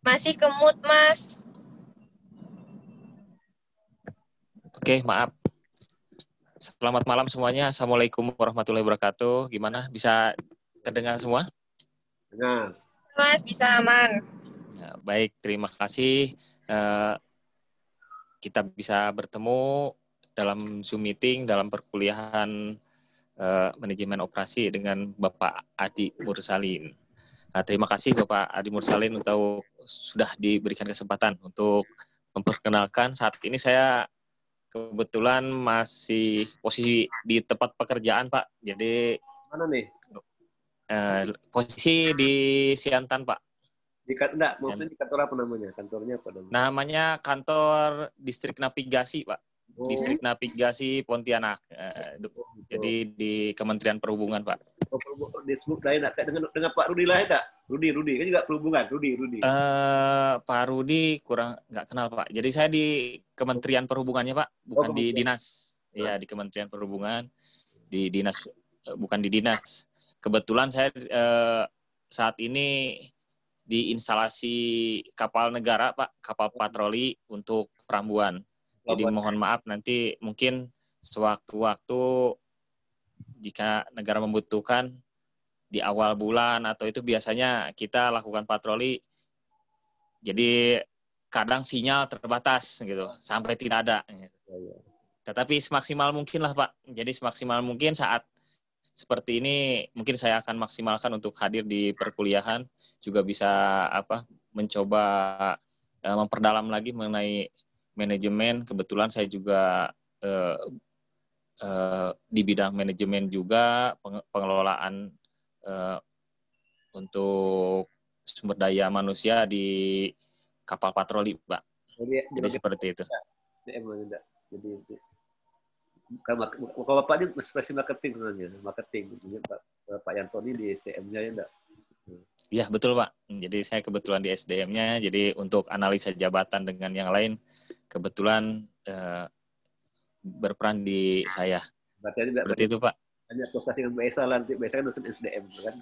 Masih kemut, Mas. Oke, maaf. Selamat malam semuanya. Assalamualaikum warahmatullahi wabarakatuh. Gimana? Bisa terdengar semua? Dengar. Mas, bisa aman. Ya, baik, terima kasih. Kita bisa bertemu dalam Zoom meeting, dalam perkuliahan manajemen operasi dengan Bapak Adi Mursalin. Nah, terima kasih Bapak Adi Mursalin untuk sudah diberikan kesempatan untuk memperkenalkan. Saat ini saya kebetulan masih posisi di tempat pekerjaan, Pak. Jadi Mana nih? posisi di Siantan, Pak. Enggak, maksudnya di kantor apa namanya? Kantornya apa namanya? Namanya kantor Distrik Navigasi, Pak. Oh. Distrik Navigasi Pontianak. Jadi di Kementerian Perhubungan, Pak. Disebut lain dengan Pak Rudi lain enggak? Rudi kan juga perhubungan, Rudi. Pak Rudi kurang nggak kenal, Pak. Jadi saya di Kementerian Perhubungannya, Pak, bukan di dinas. Iya, di Kementerian Perhubungan, di dinas, bukan di dinas. Kebetulan saya saat ini di instalasi kapal negara, Pak, kapal patroli untuk perambuan. Jadi mohon maaf nanti mungkin sewaktu-waktu jika negara membutuhkan di awal bulan atau itu biasanya kita lakukan patroli. Jadi kadang sinyal terbatas gitu, sampai tidak ada. Tetapi semaksimal mungkin lah, Pak. Jadi semaksimal mungkin saat seperti ini mungkin saya akan maksimalkan untuk hadir di perkuliahan, juga bisa mencoba memperdalam lagi mengenai manajemen. Kebetulan saya juga di bidang manajemen juga, pengelolaan untuk sumber daya manusia di kapal patroli, Pak. Jadi seperti itu. Jadi kalau Bapak ini spesial marketing sebenarnya, marketing. Pak Yanto ini di SDM-nya ya enggak? Iya, betul, Pak. Jadi saya kebetulan di SDM-nya, jadi untuk analisa jabatan dengan yang lain kebetulan berperan di saya. Seperti itu, Pak. Hanya proses dengan BSA nanti, BSA kan dosen SDM kan.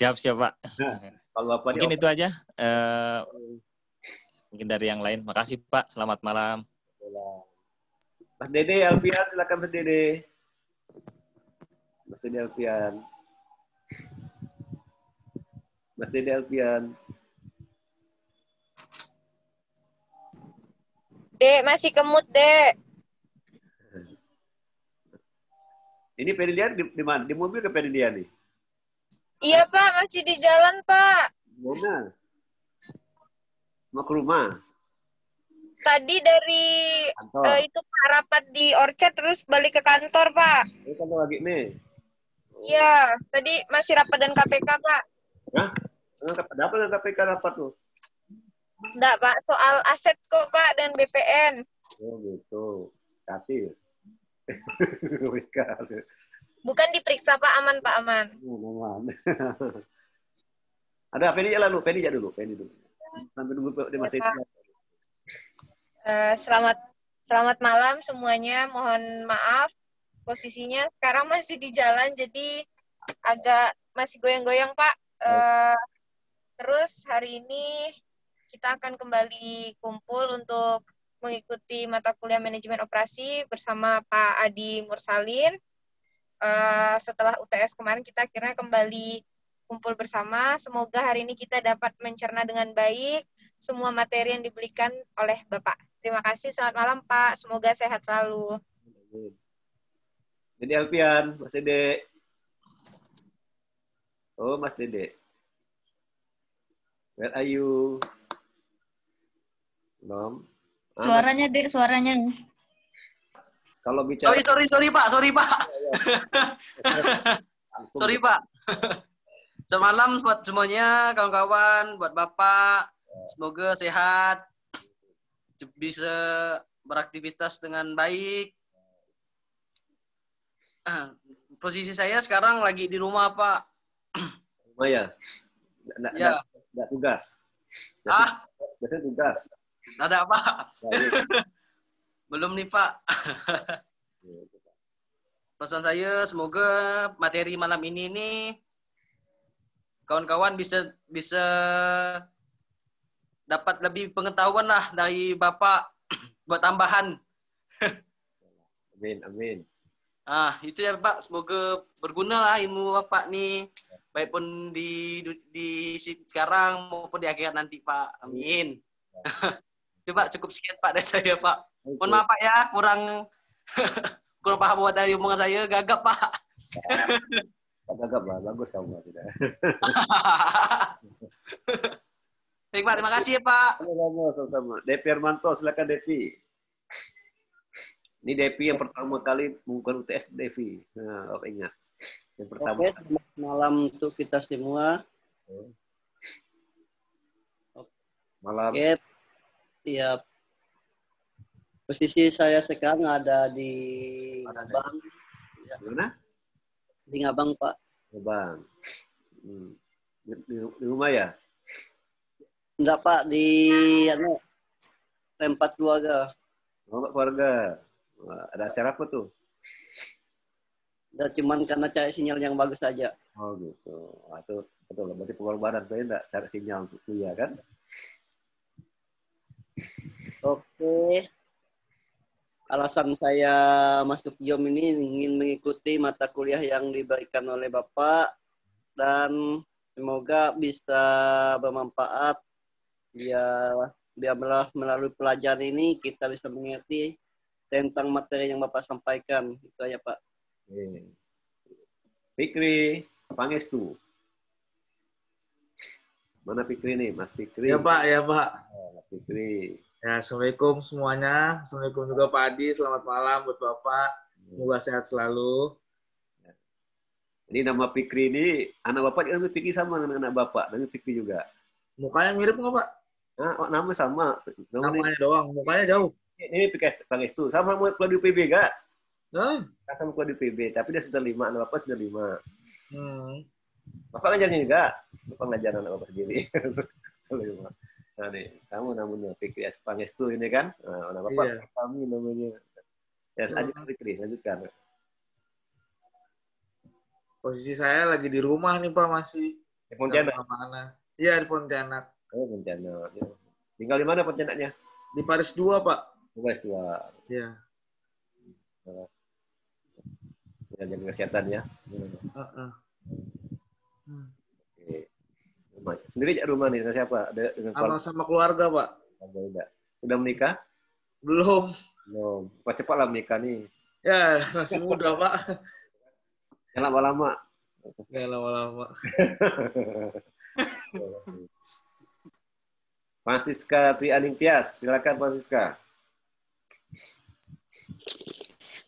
Siap, Pak. Kalau Bapak mungkin itu aja. Mungkin dari yang lain. Makasih, Pak. Selamat malam. Mas Dede Alfian, silakan Mas Dede. Mas Dede Alfian. Mas Dede Alfian. Dek, masih kemut, Dek. Ini Ferdinand di mana? Di mobil ke Ferdinand nih? Iya, Pak. Masih di jalan, Pak. Mana? Mau ke rumah? Tadi dari itu Pak, rapat di Orchard terus balik ke kantor, Pak. Ini kantor lagi nih? Iya. Tadi masih rapat dan KPK, Pak. Hah? Apa dengan KPK rapat tuh? Enggak, Pak. Soal aset kok, Pak, dan BPN. Oh, gitu. Hati. Bukan diperiksa, Pak. Aman, Pak. Aman. Aman. Ada Feni lalu. Feni dulu. Sampai nunggu di Mas Dede. Selamat malam semuanya. Mohon maaf. Posisinya sekarang masih di jalan, jadi agak masih goyang-goyang, Pak. Terus hari ini kita akan kembali kumpul untuk mengikuti mata kuliah manajemen operasi bersama Pak Adi Mursalin. Setelah UTS kemarin kita akhirnya kembali kumpul bersama. Semoga hari ini kita dapat mencerna dengan baik semua materi yang diberikan oleh Bapak. Terima kasih. Selamat malam, Pak. Semoga sehat selalu. Dede Alfian, Mas Dede. Oh, Mas Dede. Where are you? Belum. Suaranya, Dek, suaranya. Kalau bicara... Sorry, Pak. Sorry, Pak. Selamat malam buat semuanya, kawan-kawan, buat Bapak. Semoga sehat, bisa beraktivitas dengan baik. Posisi saya sekarang lagi di rumah, Pak. Rumah ya? Nggak tugas? Biasanya tugas. Ada, Pak. Belum nih, Pak. Pesan saya semoga materi malam ini nih kawan-kawan bisa dapat lebih pengetahuan lah dari Bapak buat tambahan. Amin, amin. Itu ya Pak, semoga berguna lah ilmu Bapak nih, baik pun di sekarang maupun di akhirat nanti Pak. Amin. Itu Pak, cukup sekian Pak dari saya Pak. Mohon maaf Pak ya, kurang paham dari omongan saya, gagap Pak. Gagap lah, bagus kamu tidak. Baik Pak, terima kasih ya Pak. Sama-sama. Depi Armanto, silakan Depi. Ini Devi yang pertama kali bukan UTS Devi. Nah, ingat. Yang pertama. Oke, selamat malam untuk kita semua. Malam. Oke, ya. Posisi saya sekarang ada di Ngabang. Ya. Mana? Di Ngabang, Pak. Ngabang. Di rumah ya? Enggak, Pak, di tempat keluarga. Oh, keluarga. Ada acara apa tuh? Dan cuman karena cari sinyal yang bagus saja. Oh gitu. Itu betul. Berarti pengorbanan saya enggak cari sinyal untuk kuliah kan? Oke. Alasan saya masuk JOM ini ingin mengikuti mata kuliah yang diberikan oleh Bapak dan semoga bisa bermanfaat. Biar melalui pelajaran ini kita bisa mengerti tentang materi yang Bapak sampaikan. Itu aja, Pak. Fikri, Pangestu. Mana Fikri nih, Mas Fikri? Ya Pak, ya Pak. Mas Fikri. Ya, Assalamualaikum semuanya. Assalamualaikum juga Pak Adi. Selamat malam buat Bapak. Semoga sehat selalu. Ini nama Fikri ini, anak Bapak juga Fikri sama dengan anak Bapak. Namanya Fikri juga. Mukanya mirip nggak Pak? Nah, nama sama. Namanya doang, mukanya jauh. Ini Pangestu. Sama keluar di UPB gak? Nah. Sama keluar di UPB, tapi dia sudah 5, anak Bapak sudah 5. Bapak ngajarnya juga? Bapak ngajar anak Bapak sendiri. Nah nih, kamu namanya Fikri Pangestu ini kan? Nah, anak Bapak iya. Kami namanya. Ya, lanjutkan Fikri, lanjutkan. Posisi saya lagi di rumah nih Pak, masih. Di Pontianak? Iya, di Pontianak. Oh, Pontianak. Ya. Tinggal di mana Pontianaknya? Di Paris 2, Pak. Paris 2. Iya. Ya, jaga kesehatan ya. Oke. Sendiri di rumah nih, siapa? Dengan sama keluarga, Pak. Udah menikah? Belum. Belum. Pak cepatlah menikah nih. Ya, masih muda, Pak. Jangan lama-lama. Jangan lama-lama. Francisca Tri Aning Tias, silakan Francisca.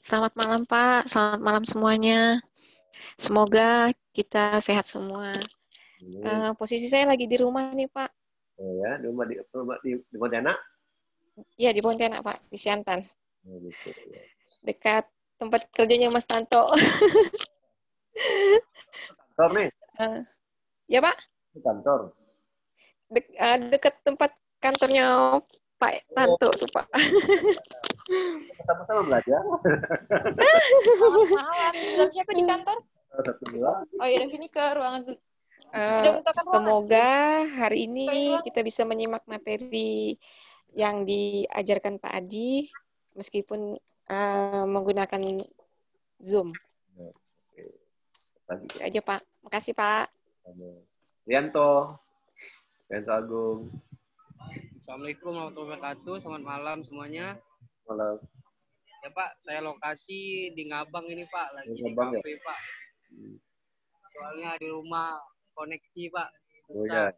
Selamat malam Pak, selamat malam semuanya. Semoga kita sehat semua. Posisi saya lagi di rumah nih Pak. Oh ya, di rumah di Pontianak? Iya di Pontianak Pak, di Siantan. Oh, gitu, ya. Dekat tempat kerjanya Mas Tanto. Kantor nih? Ya Pak? Kantor? Dekat tempat kantornya Pak Tanto tuh Pak. Sama-sama belajar. Selamat malam. Tinggal siapa di kantor? Oh iya, dan sini ke ruangan. Semoga hari ini kita bisa menyimak materi yang diajarkan Pak Adi meskipun menggunakan Zoom. Itu aja Pak. Makasih Pak. Rianto Agung. Assalamualaikum warahmatullahi wabarakatuh. Selamat malam semuanya. Malam. Ya Pak, saya lokasi di Ngabang ini Pak, lagi di Ngabang, kafe ya? Pak. Soalnya di rumah koneksi Pak. Oh, ya.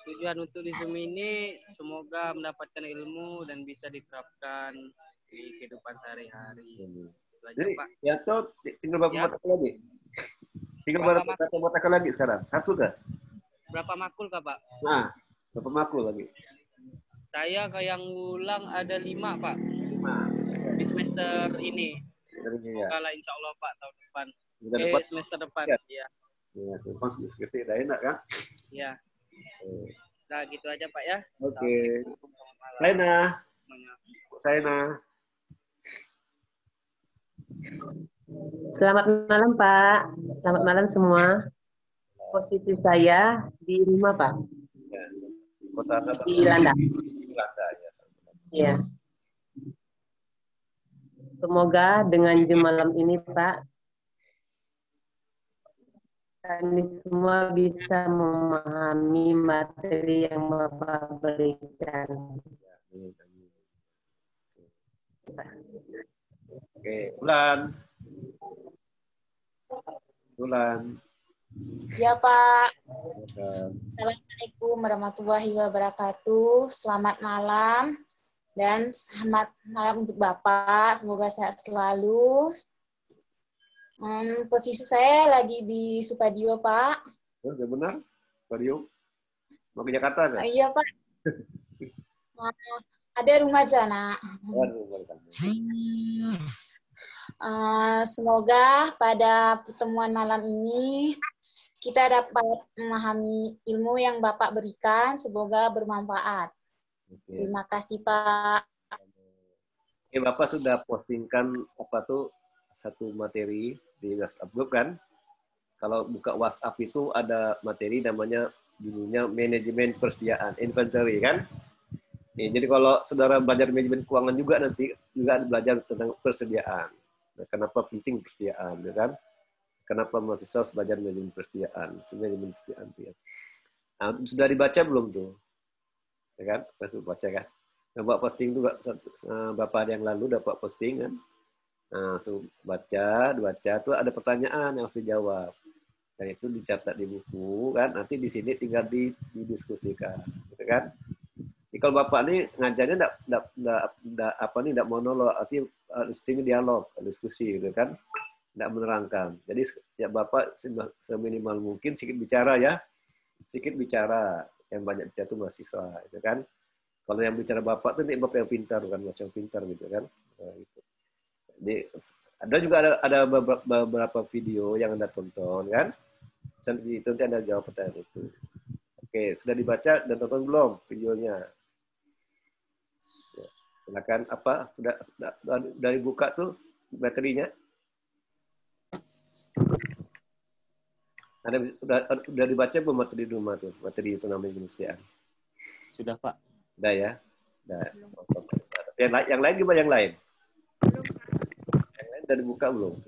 Tujuan untuk di Zoom ini semoga mendapatkan ilmu dan bisa diterapkan di kehidupan sehari-hari. Jadi, Pak. Ya tuh tinggal berapa mata lagi? Tinggal berapa mata lagi sekarang? Satu kah? Berapa makul Kak Pak? Nah, berapa makul lagi? Saya yang ulang ada 5 Pak. 5. Di semester ini. Semoga lah insya Allah Pak tahun depan. Semester depan. Ya. Ya, pas skripsi udah enak kan? Ya. Nah, gitu aja Pak ya. Oke. Saina. Selamat malam Pak. Selamat malam semua. Posisi saya di rumah Pak. Ya. Kota di Landa. Landa ya. Iya. Semoga dengan jam malam ini, Pak, kami semua bisa memahami materi yang Bapak berikan. Oke, Bulan. Ya, Pak. Assalamualaikum warahmatullahi wabarakatuh. Selamat malam dan selamat malam untuk Bapak. Semoga sehat selalu. Posisi saya lagi di Supadio, Pak. Oh, ya benar, Supadio. Mau ke Jakarta nggak? Iya, Pak. Ada rumah Jana. Semoga pada pertemuan malam ini kita dapat memahami ilmu yang Bapak berikan. Semoga bermanfaat. Terima kasih, Pak. Oke, Bapak sudah postingkan satu materi di WhatsApp group kan? Kalau buka WhatsApp itu ada materi namanya judulnya manajemen persediaan, inventory kan? Jadi kalau saudara belajar manajemen keuangan juga nanti juga ada belajar tentang persediaan. Nah, kenapa penting persediaan, ya kan? Kenapa mahasiswa harus belajar manajemen persediaan? Manajemen persediaan ya. Nah, sudah dibaca belum tuh? Ya kan? Sudah baca kan? Nah, Bapak posting tuh Bapak yang lalu dapat posting kan? Nah, baca tuh ada pertanyaan yang harus dijawab. Dan itu dicatat di buku kan? Nanti di sini tinggal didiskusikan, gitu kan? Jadi kalau Bapak ini ngajarnya enggak monolog, artinya sistemnya dialog, diskusi gitu kan. Enggak menerangkan. Jadi ya Bapak seminimal mungkin sedikit bicara ya. Sedikit bicara, yang banyak bicara itu mahasiswa gitu kan. Kalau yang bicara Bapak itu Bapak yang pintar bukan Mas yang pintar gitu kan. Nah, gitu. Jadi ada juga ada beberapa video yang Anda tonton kan. Itu nanti Anda jawab pertanyaan itu. Oke, sudah dibaca dan tonton belum videonya? Silakan sudah dibuka tuh materinya? Sudah dibaca belum materi di rumah tuh? Materi itu namanya kemanusiaan. Sudah, Pak. Udah ya? Udah. Yang lain gimana yang lain? Yang lain udah dibuka belum?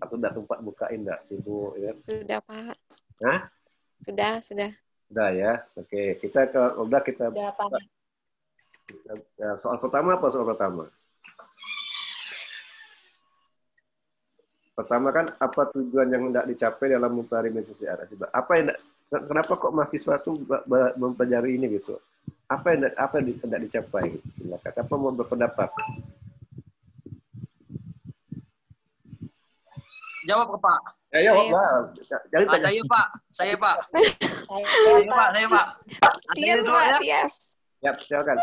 Atau udah sempat bukain enggak? Sibuk ya? Sudah, Pak. Hah? Sudah. Udah ya. Oke, kita Sudah, Pak. Soal pertama apa soal pertama? Pertama kan apa tujuan yang hendak dicapai dalam mempelajari persediaan? Kenapa kok mahasiswa tuh mempelajari ini gitu? Apa yang hendak dicapai? Silakan. Siapa mau berpendapat? Jawab ke Pak. Ya, jawab lah. Saya Pak. Saya Pak. Tias, Pak. Tias. Ya, silakan.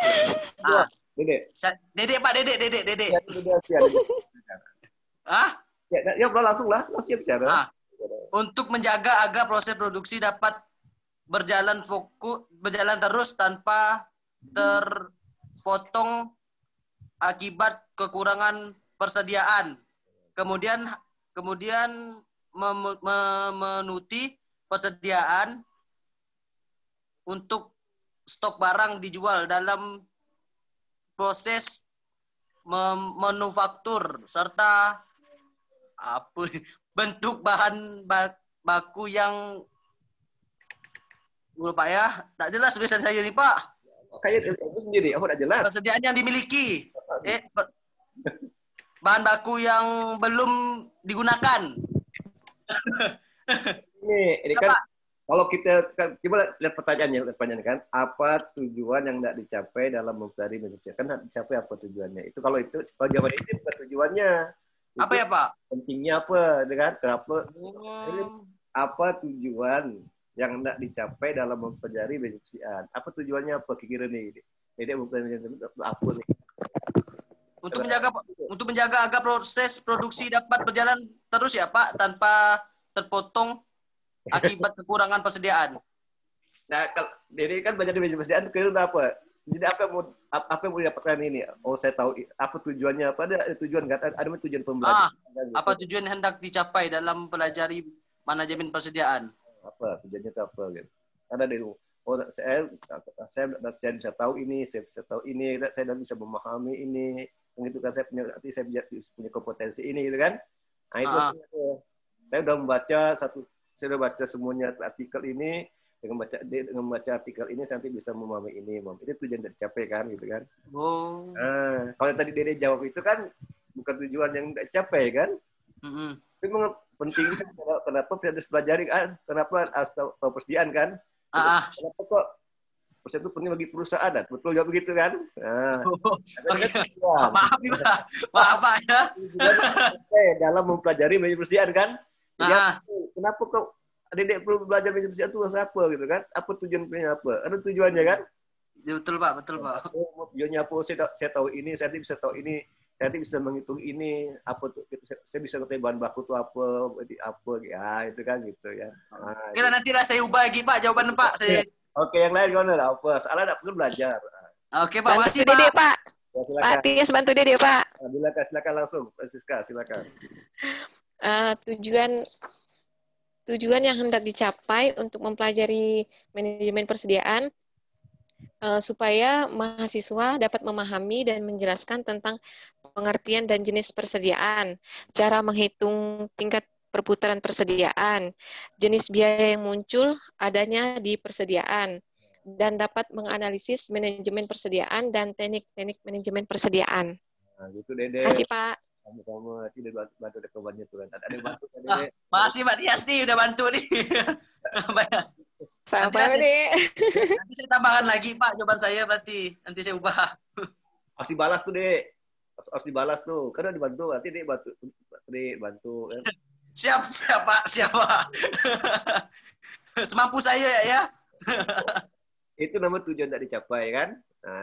Dedek Pak, Dedek. Ya, langsung bicara. Untuk menjaga agar proses produksi dapat berjalan terus tanpa terpotong akibat kekurangan persediaan. Kemudian memenuhi persediaan untuk stok barang dijual dalam proses manufaktur serta bentuk bahan baku yang Pak ya, tak jelas tulisan saya nih Pak. Kayak itu sendiri, aku tidak jelas. Persediaan yang dimiliki, bahan baku yang belum digunakan. Ini kan kalau kita coba lihat pertanyaan kan, apa tujuan yang tidak dicapai dalam mempelajari Indonesia? Kan tidak dicapai apa tujuannya? Itu kalau jawaban itu bukan tujuannya. Apa ya Pak? Pentingnya apa, kan? Kenapa? Apa tujuan yang hendak dicapai dalam mempelajari Indonesia? Apa tujuannya apa kira-kira nih? Jadi apa nih? Untuk menjaga agar proses produksi dapat berjalan terus ya Pak, tanpa terpotong akibat kekurangan persediaan. Nah, jadi kan banyak di persediaan itu apa? Jadi apa yang mau didapatkan ini? Oh, saya tahu apa tujuannya. Ada tujuan nggak? Ada tujuan pembelajaran. Apa tujuan yang hendak dicapai dalam pelajari manajemen persediaan? Apa tujuannya itu apa? Gitu. Ada oh saya bisa tahu ini, saya bisa tahu ini, saya bisa memahami ini, begitu kan saya punya kompetensi ini, gitu kan? Nah itu saya udah saya udah baca semuanya artikel ini, dengan membaca artikel ini saya nanti bisa memahami ini, itu tujuan dari capai kan, gitu kan? Oh. Nah, kalau tadi Dede jawab itu kan bukan tujuan yang tidak capai kan? Itu memang penting. Kenapa harus pelajari kan? Kenapa harus tahu persediaan kan? Kenapa kok persediaan itu penting bagi perusahaan? Betul juga begitu kan? Nah, maaf Pak ya. Dalam mempelajari manajemen persediaan kan? Kenapa kok adik-adik perlu belajar manajemen persediaan itu apa gitu kan? Apa tujuannya apa? Ada tujuannya kan? Betul Pak, betul Pak. Tujuannya apa? Saya tahu ini, saya bisa tahu ini. Saya bisa menghitung ini, apa tuh, saya bisa ngerti bahan baku itu apa, ya itu kan gitu ya. Nah, kira nanti lah saya ubah lagi Pak jawaban Pak. Oke, yang lain gimana? Apa? Salah nggak perlu belajar. Oke Pak, makasih Pak. Pak. Ya, Pak Tias bantu Dede Pak. Silakan langsung, Francisca silakan. Tujuan yang hendak dicapai untuk mempelajari manajemen persediaan supaya mahasiswa dapat memahami dan menjelaskan tentang pengertian dan jenis persediaan, cara menghitung tingkat perputaran persediaan, jenis biaya yang muncul adanya di persediaan, dan dapat menganalisis manajemen persediaan dan teknik-teknik manajemen persediaan. Nah, gitu Dede. Terima kasih Pak. Sama-sama, tidak bantu dekobannya tuh kan. Ada yang bantu kan Dede. Makasih Pak Tias nih udah bantu nih. Sama-sama nih. Nanti saya tambahkan lagi Pak jawaban saya berarti. Nanti saya ubah. Harus dibalas tuh Dek. Harus dibalas tuh. Karena dibantu. Nanti Dek bantu. Kan? Siapa? Semampu saya ya. Itu nama tujuan tidak dicapai kan?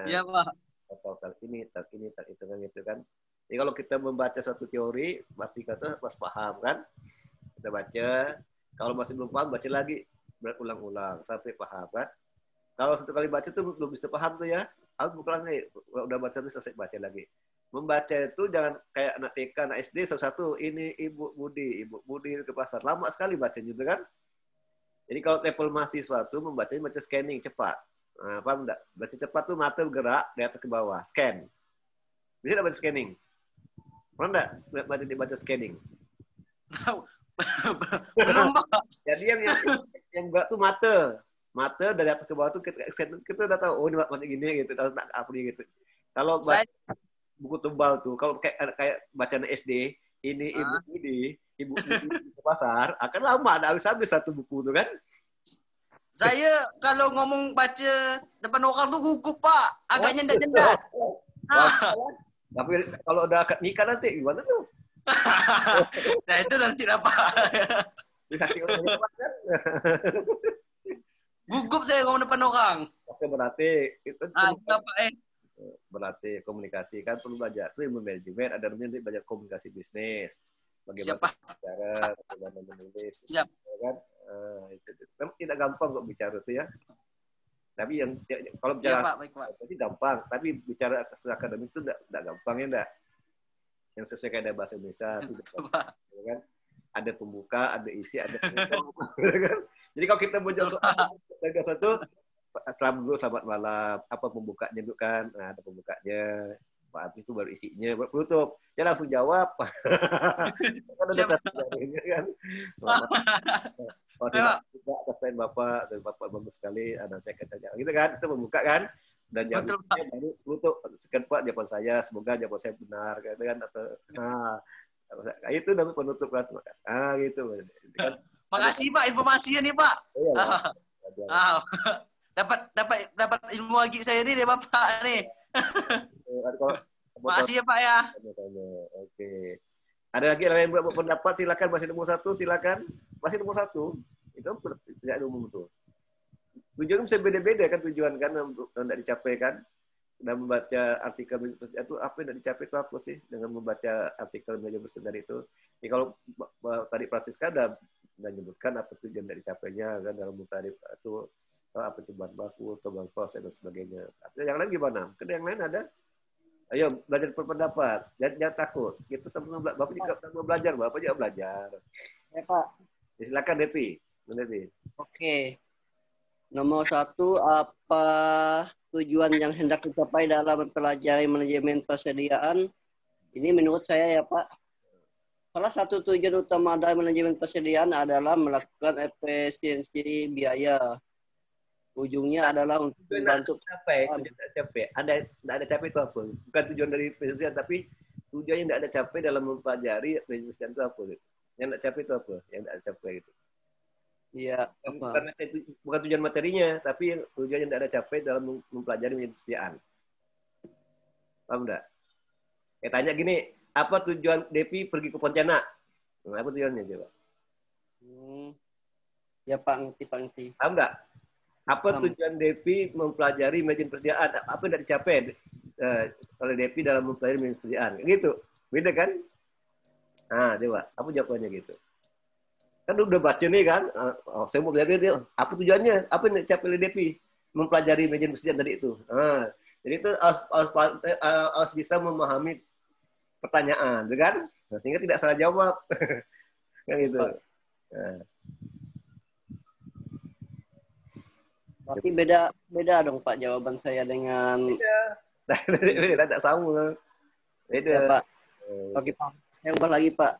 Iya Pak. Tak ini, tak itu kan gitu kan. Jadi kalau kita membaca satu teori, pasti kata pas paham kan? Kita baca. Kalau masih belum paham, baca lagi. Berulang-ulang sampai paham kan? Kalau satu kali baca tuh belum bisa paham tuh ya. Aku ulang nih, udah baca terus selesai baca lagi. Membaca itu jangan kayak anak TK, anak SD satu-satu. Ini Ibu Budi ke pasar. Lama sekali baca gitu kan? Jadi kalau level mahasiswa tuh membacanya baca scanning cepat. Nah, paham enggak? Baca cepat tuh mata bergerak dari atas ke bawah, scan. Bisa enggak baca scanning? Pernah enggak baca scanning? Belum Pak. Jadi yang berat tuh mata dari atas ke bawah tuh kita udah tahu oh ini macam gini gitu, tahu tak apa gitu. Kalau baca buku tebal tuh, kalau kayak bacaan SD, ini Ibu Budi ke pasar, akan lama ada habis satu buku tuh kan. Saya kalau ngomong baca depan orang tuh gugup Pak, agak nyendat-nyendat. Tapi kalau udah akad nikah nanti gimana tuh? Nah itu nanti lah Pak. Dikasih orang kan? Gugup saya ngomong depan orang. Oke berarti itu Pak berarti komunikasi kan perlu belajar. Itu ilmu manajemen ada namanya belajar komunikasi bisnis. Bagaimana bicara, bagaimana menulis. Siap. Kan? Itu tidak gampang kok bicara itu ya. Tapi yang kalau bicara pasti gampang, tapi bicara akademik itu tidak gampang ya enggak. Yang sesuai kayak bahasa Indonesia itu kan. Ada pembuka, ada isi, ada penutup. Jadi kalau kita mau jawab satu selamat malam. Apa pembukanya itu kan? Nah, ada pembukanya. Pak itu baru isinya, baru penutup. Ya langsung jawab. Atas lain Bapak, dan Bapak bagus sekali. Dan saya katakan gitu kan? Itu pembuka kan? Dan jawabnya baru penutup. Sekian Pak jawaban saya. Semoga jawaban saya benar, gitu kan? Atau itu namanya penutup kan? Gitu. Makasih Pak informasinya nih Pak. Dapat ilmu lagi saya nih dari Bapak nih. Makasih ya Pak ya. Oke. Ada lagi yang buat pendapat silakan. Masih nomor 1 silakan. Masih nomor 1 itu tidak umum tuh. Tujuan bisa beda-beda kan tujuan kan tidak dicapai kan. Dan membaca artikel itu apa yang tidak dicapai itu apa sih dengan membaca artikel manajemen persediaan itu. Jadi kalau tadi Francisca sudah menyebutkan apa tujuan dari capainya kan dalam tadi itu apa itu bahan baku, bahan proses dan sebagainya. Yang lain gimana? Mungkin yang lain ada? Ayo belajar berpendapat, jangan takut. Kita sama Bapak juga mau belajar, Bapak juga belajar. Ya Pak. Silakan Depi. Oke. Nomor 1, apa tujuan yang hendak dicapai dalam mempelajari manajemen persediaan? Ini menurut saya ya Pak, salah satu tujuan utama dari manajemen persediaan adalah melakukan efisiensi biaya. Ujungnya adalah untuk membantu capai. Tidak ada capai itu apa? Bukan tujuan dari persediaan, tapi tujuan yang tidak ada capai dalam mempelajari manajemen persediaan itu apa? Yang tidak capai itu apa? Yang tidak ada capai itu. Iya. Bukan tujuan materinya, tapi tujuan yang tidak ada capai dalam mempelajari manajemen persediaan. Paham enggak? Tanya gini, apa tujuan Depi pergi ke Pontianak? Apa tujuannya coba? Ya Pak, ngerti. Paham enggak? Apa tujuan Depi mempelajari manajemen persediaan? Apa yang tidak dicapai oleh Depi dalam mempelajari manajemen persediaan? Gitu. Beda kan? Nah, coba. Apa jawabannya gitu? Kan udah baca nih kan, saya mau lihat dia apa tujuannya, apa yang dicapai oleh Depi mempelajari manajemen persediaan tadi itu. Jadi itu harus bisa memahami pertanyaan, kan? Nah, sehingga tidak salah jawab, kan itu. Berarti beda dong Pak jawaban saya dengan. Beda, tidak sama. Beda. Ya, Pak. Oke Pak, saya ubah lagi Pak.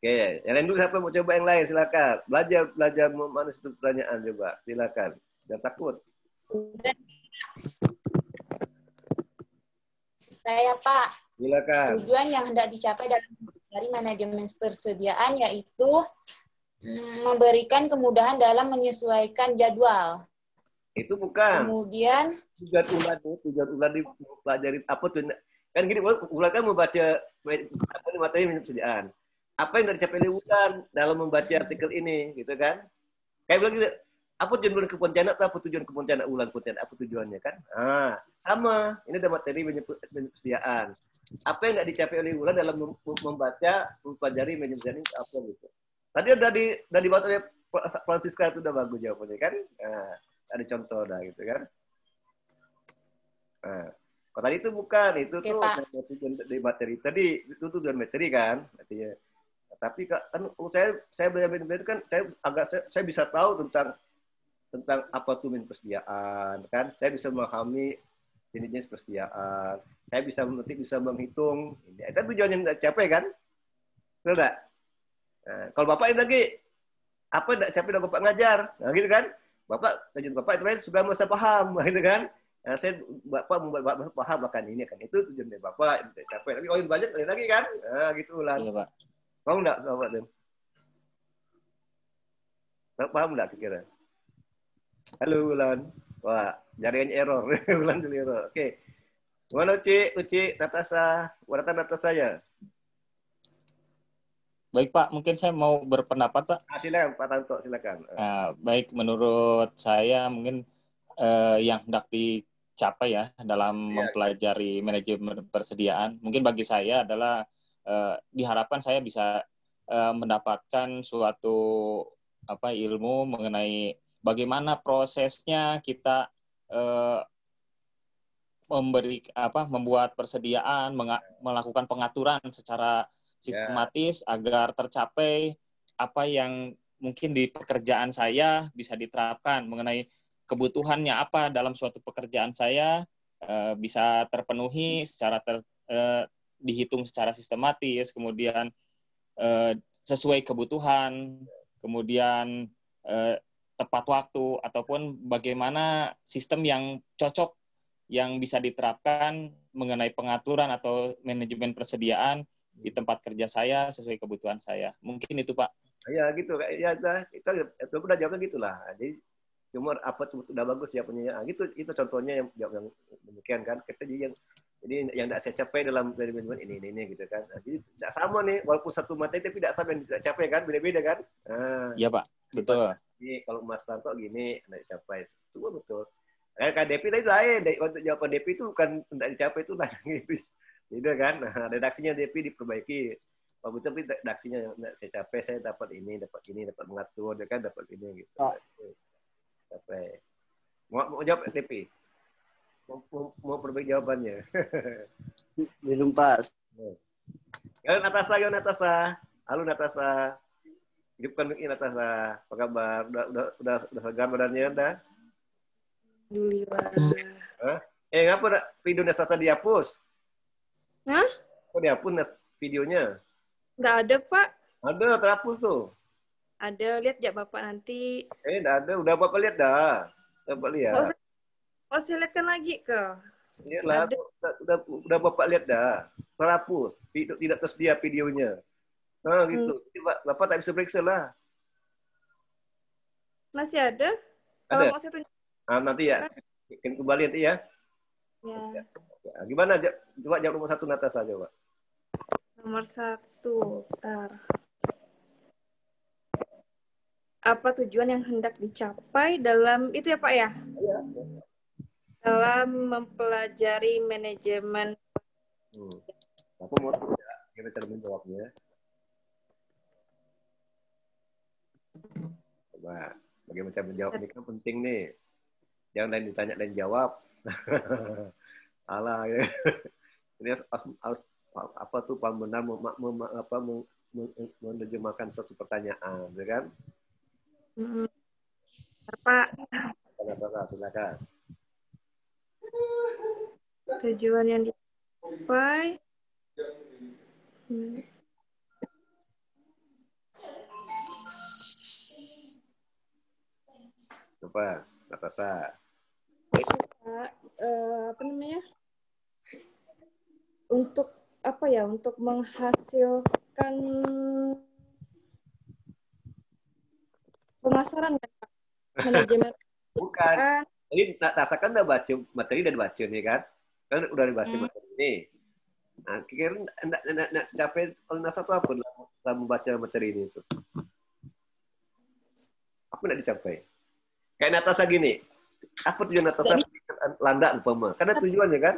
Oke, yang lain dulu siapa mau coba yang lain silakan. Belajar memanage itu pertanyaan coba. Silakan. Jangan takut. Saya Pak. Silakan. Tujuan yang hendak dicapai dari manajemen persediaan yaitu memberikan kemudahan dalam menyesuaikan jadwal. Itu bukan. Kemudian tujuan ulang dipelajari apa tuh? Kan gini, ulang kan membaca materi manajemen persediaan. Apa yang dicapai oleh Ulan dalam membaca artikel ini, gitu kan? Kayak bilang gitu, apa tujuan ke Pontianak, apa tujuan ke Pontianak, Ulan Pontianak, apa tujuannya kan? Sama, ini ada materi persediaan. Apa yang tidak dicapai oleh Ulan dalam mempelajari manajemen ini apa gitu? Tadi udah dibuat oleh Francisca itu udah bagus jawabannya kan? Ada contoh dah gitu kan? Kalau tadi itu bukan, itu tuh tujuan dari materi tadi, itu tujuan materi kan, artinya. Tapi kan saya belajar itu kan saya bisa tahu tentang apa tuh manajemen persediaan kan, saya bisa memahami jenis persediaan, saya bisa menghitung. Itu tujuan yang tidak capai kan, benar nggak? Kalau bapak ini lagi apa tidak capai dan bapak ngajar, nah gitu kan? Tujuan bapak itu sudah masa paham, gitu kan? Bapak membuat bapak paham akan ini kan, itu tujuan dari bapak tidak capai. Tapi kalau yang banyak lagi kan, gitu lah. Iya Pak. Paham enggak Bapak Tim? Paham enggak kira-kira? Halo Ulan. Wah, jaringannya error. Ulan dulu error. Oke. Mana Uci, Natasha, waratan Natasha ya? Baik Pak, mungkin saya mau berpendapat Pak. Silakan Pak Tanto, silakan. Baik, menurut saya mungkin yang hendak dicapai ya dalam mempelajari manajemen persediaan, mungkin bagi saya adalah diharapkan saya bisa mendapatkan suatu ilmu mengenai bagaimana prosesnya kita membuat persediaan, melakukan pengaturan secara sistematis agar tercapai apa yang mungkin di pekerjaan saya bisa diterapkan mengenai kebutuhannya apa dalam suatu pekerjaan saya bisa terpenuhi secara dihitung secara sistematis, kemudian sesuai kebutuhan, kemudian tepat waktu, ataupun bagaimana sistem yang cocok yang bisa diterapkan mengenai pengaturan atau manajemen persediaan di tempat kerja saya sesuai kebutuhan saya. Mungkin itu Pak. Ya gitu, ya itu udah jawabnya gitulah. Jadi cuma apa tuh udah bagus ya punya, gitu itu contohnya yang demikian kan. Kita jadi yang tidak saya capai dalam manajemen ini gitu kan. Jadi tidak sama nih, walaupun satu materi tapi tidak sama yang tidak capai kan, beda-beda kan. Iya Pak, betul. Jadi kalau Mas Tanto gini tidak dicapai, itu betul. Kayak DP tadi lain, untuk jawaban DP itu bukan tidak dicapai itu lah gitu. Gitu kan. Nah, redaksinya DP diperbaiki. Kalau betul tapi redaksinya saya capai, saya dapat ini, dapat mengatur, kan dapat ini gitu. Capai. Mau jawab DP? Mau perbaiki jawabannya. Belum pas. Halo Natasha. Halo Natasha. Hidupkan mic Natasha. Apa kabar? Udah segar badannya udah? Alhamdulillah. Ngapa video Natasha dihapus? Hah? Kok dihapus videonya? Nggak ada, Pak. Ada, terhapus tuh. Ada, lihat ya Bapak nanti. Nggak ada. Udah Bapak lihat dah. Bapak lihat. Saya lihatkan lagi ke. Iyalah, udah Bapak lihat dah. Terhapus. Tidak tersedia videonya. Nah, gitu. Bapak tak bisa periksa lah. Masih ada? Ada? Kalau mau saya tunjuk. Nanti ya. Kembali nanti ya. Ya. Gimana? Coba jawab nomor 1 Natasha coba. Nomor 1. Bentar. Apa tujuan yang hendak dicapai dalam, itu ya Pak ya? Iya. Dalam mempelajari manajemen. Aku mau ya, kita cara menjawabnya. Coba, bagaimana cara menjawab ini kan penting nih. Jangan lain ditanya dan jawab. Salah ya. Ini harus apa tuh benar menerjemahkan suatu pertanyaan, ya kan? Pak. Silakan. Tujuan yang dicapai. Coba, Natasha. Itu Pak, apa namanya? Untuk apa ya? Untuk menghasilkan pemasaran kan Pak? Manajemen. Bukan. Ini Natasha kan udah baca materi dan baca nih kan? Kan udah dibaca materi ini. Nah, kira-kira enggak capai oleh Natasha itu apa setelah membaca materi ini itu? Apa enggak dicapai? Kayak Natasha gini. Apa tujuan Natasha landak umpama? Karena tujuannya kan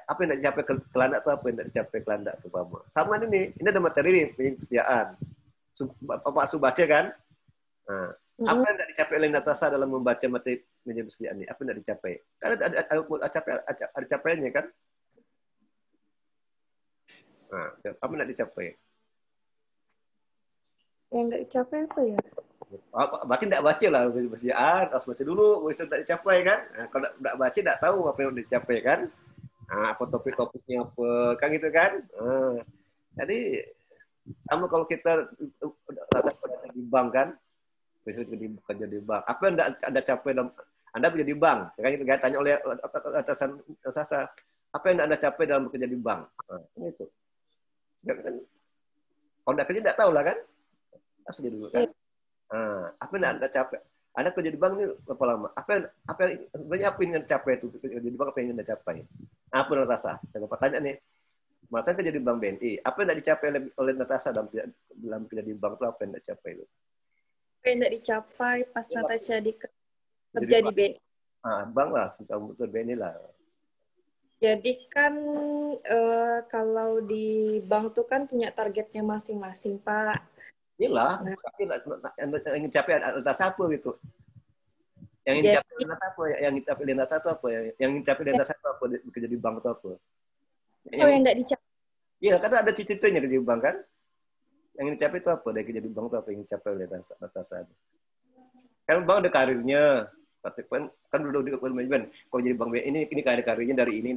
apa yang enggak dicapai ke landak itu apa yang enggak dicapai ke landak umpama. Sama ini ada materi persediaan. Bapak Su baca kan? Nah, apa yang tidak dicapai oleh Natasha dalam membaca materi manajemen persediaan ini? Apa yang tidak dicapai? Karena ada capaiannya kan? Nah, apa yang tidak dicapai? Yang nggak dicapai apa ya? Berarti tidak baca lah persediaan, harus baca dulu, bisa tidak dicapai kan? Nah, kalau tidak baca, tidak tahu apa yang dicapai kan? Nah, apa topik-topiknya apa, kan gitu kan? Nah, jadi sama kalau kita rasa di bank kan? Misalnya bekerja di bank. Apa yang Anda capai dalam Anda bekerja di bank? Kan itu tanya oleh atasan Sasa. Apa yang Anda capai dalam bekerja di bank? Nah, itu. Kan, kalau Anda kerja tidak tahu lah kan? Harus jadi dulu kan? Nah, apa yang Anda capai? Anda kerja di bank ini berapa lama? Apa yang Anda capai itu? Kerja di bank apa yang Anda capai? Apa Natasha? Saya dapat tanya nih. Masa kerja di bank BNI. Apa yang tidak dicapai oleh Natasha dalam kerja di bank itu apa yang tidak dicapai itu? Yang tidak dicapai pas Natasha kerja di BNI. Bank lah, betul BNI lah. Jadi kan kalau di bank tuh kan punya targetnya masing-masing, Pak. Iyalah, tapi yang ingin capai Natasha apa gitu? Yang ingin capai Natasha apa? Yang ingin capai Natasha itu apa? Yang ingin capai Natasha itu apa? Bekerja di bank itu apa? Yang tidak dicapai. Iya, karena ada cita-citanya kerja di bank kan? Yang ingin dicapai itu apa? Dari kerja di bank itu apa yang ingin dicapai oleh Natasha? Kan bank ada karirnya. Tapi kan udah di manajemen. Kalau jadi bank ini karirnya dari ini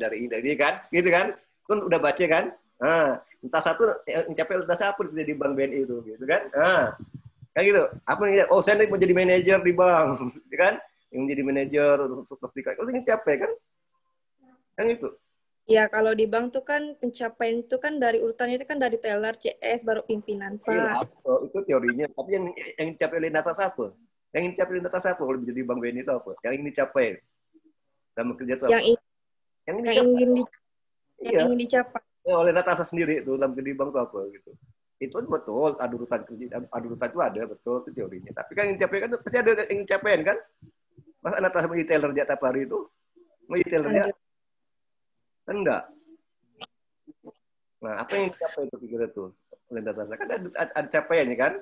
kan? Gitu kan? Kan udah baca kan? Nah, Natasha itu yang capai Natasha apa kerja di bank BNI itu, gitu kan? Nah, kan gitu. Apa yang oh saya mau jadi manajer di bank, gitu kan? Yang jadi manajer untuk ketika itu ingin capai kan? Kan itu. Ya, kalau di bank tuh kan pencapaian itu kan dari urutannya itu kan dari teller, CS, baru pimpinan, Pak. Iya, itu teorinya. Tapi yang dicapai oleh Natasha apa? Yang ingin dicapai oleh Natasha apa? Kalau menjadi bank BNI itu apa? Yang ingin dicapai dalam kerja itu apa? Yang ingin dicapai. Ya, oleh Natasha sendiri itu dalam kerja di bank itu apa gitu. Itu betul, adu urutan itu ada, betul itu teorinya. Tapi kan yang dicapai kan pasti ada yang dicapai kan? Masa Natasha menjadi teller dia tiap hari itu? Menjadi teller dia? Kan enggak. Nah, apa yang dicapai itu pikir itu oleh Natasha? Kan ada capaiannya kan?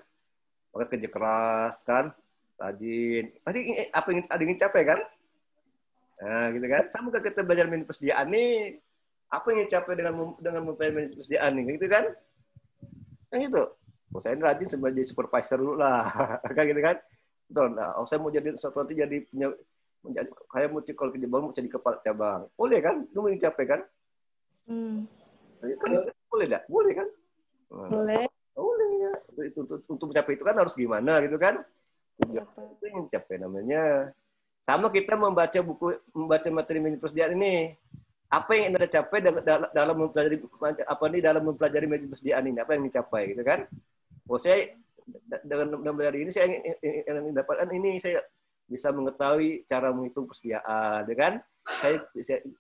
Maka kerja keras kan, rajin. Pasti apa yang ada ingin capai kan? Nah, gitu kan? Sama kayak kita belajar manajemen persediaan nih. Apa yang dicapai dengan mempelajari manajemen persediaan nih, gitu kan? Kan itu. Oh, saya ini rajin sebagai supervisor dulu lah, kan gitu kan. Betul. Nah, oh, saya mau jadi suatu nanti jadi punya, saya mau kalau ke cabang mau jadi kepala cabang. Boleh kan? Itu mau dicapai kan? Kan boleh enggak? Boleh kan? Boleh. Boleh ya. Untuk mencapai itu kan harus gimana gitu kan? Itu yang mencapai namanya. Sama kita membaca materi manajemen persediaan ini. Apa yang Anda capai dalam mempelajari dalam mempelajari manajemen persediaan ini? Apa yang dicapai gitu kan? Oh, saya dengan belajar ini saya yang dapatkan ini, saya bisa mengetahui cara menghitung persediaan, ya kan? Saya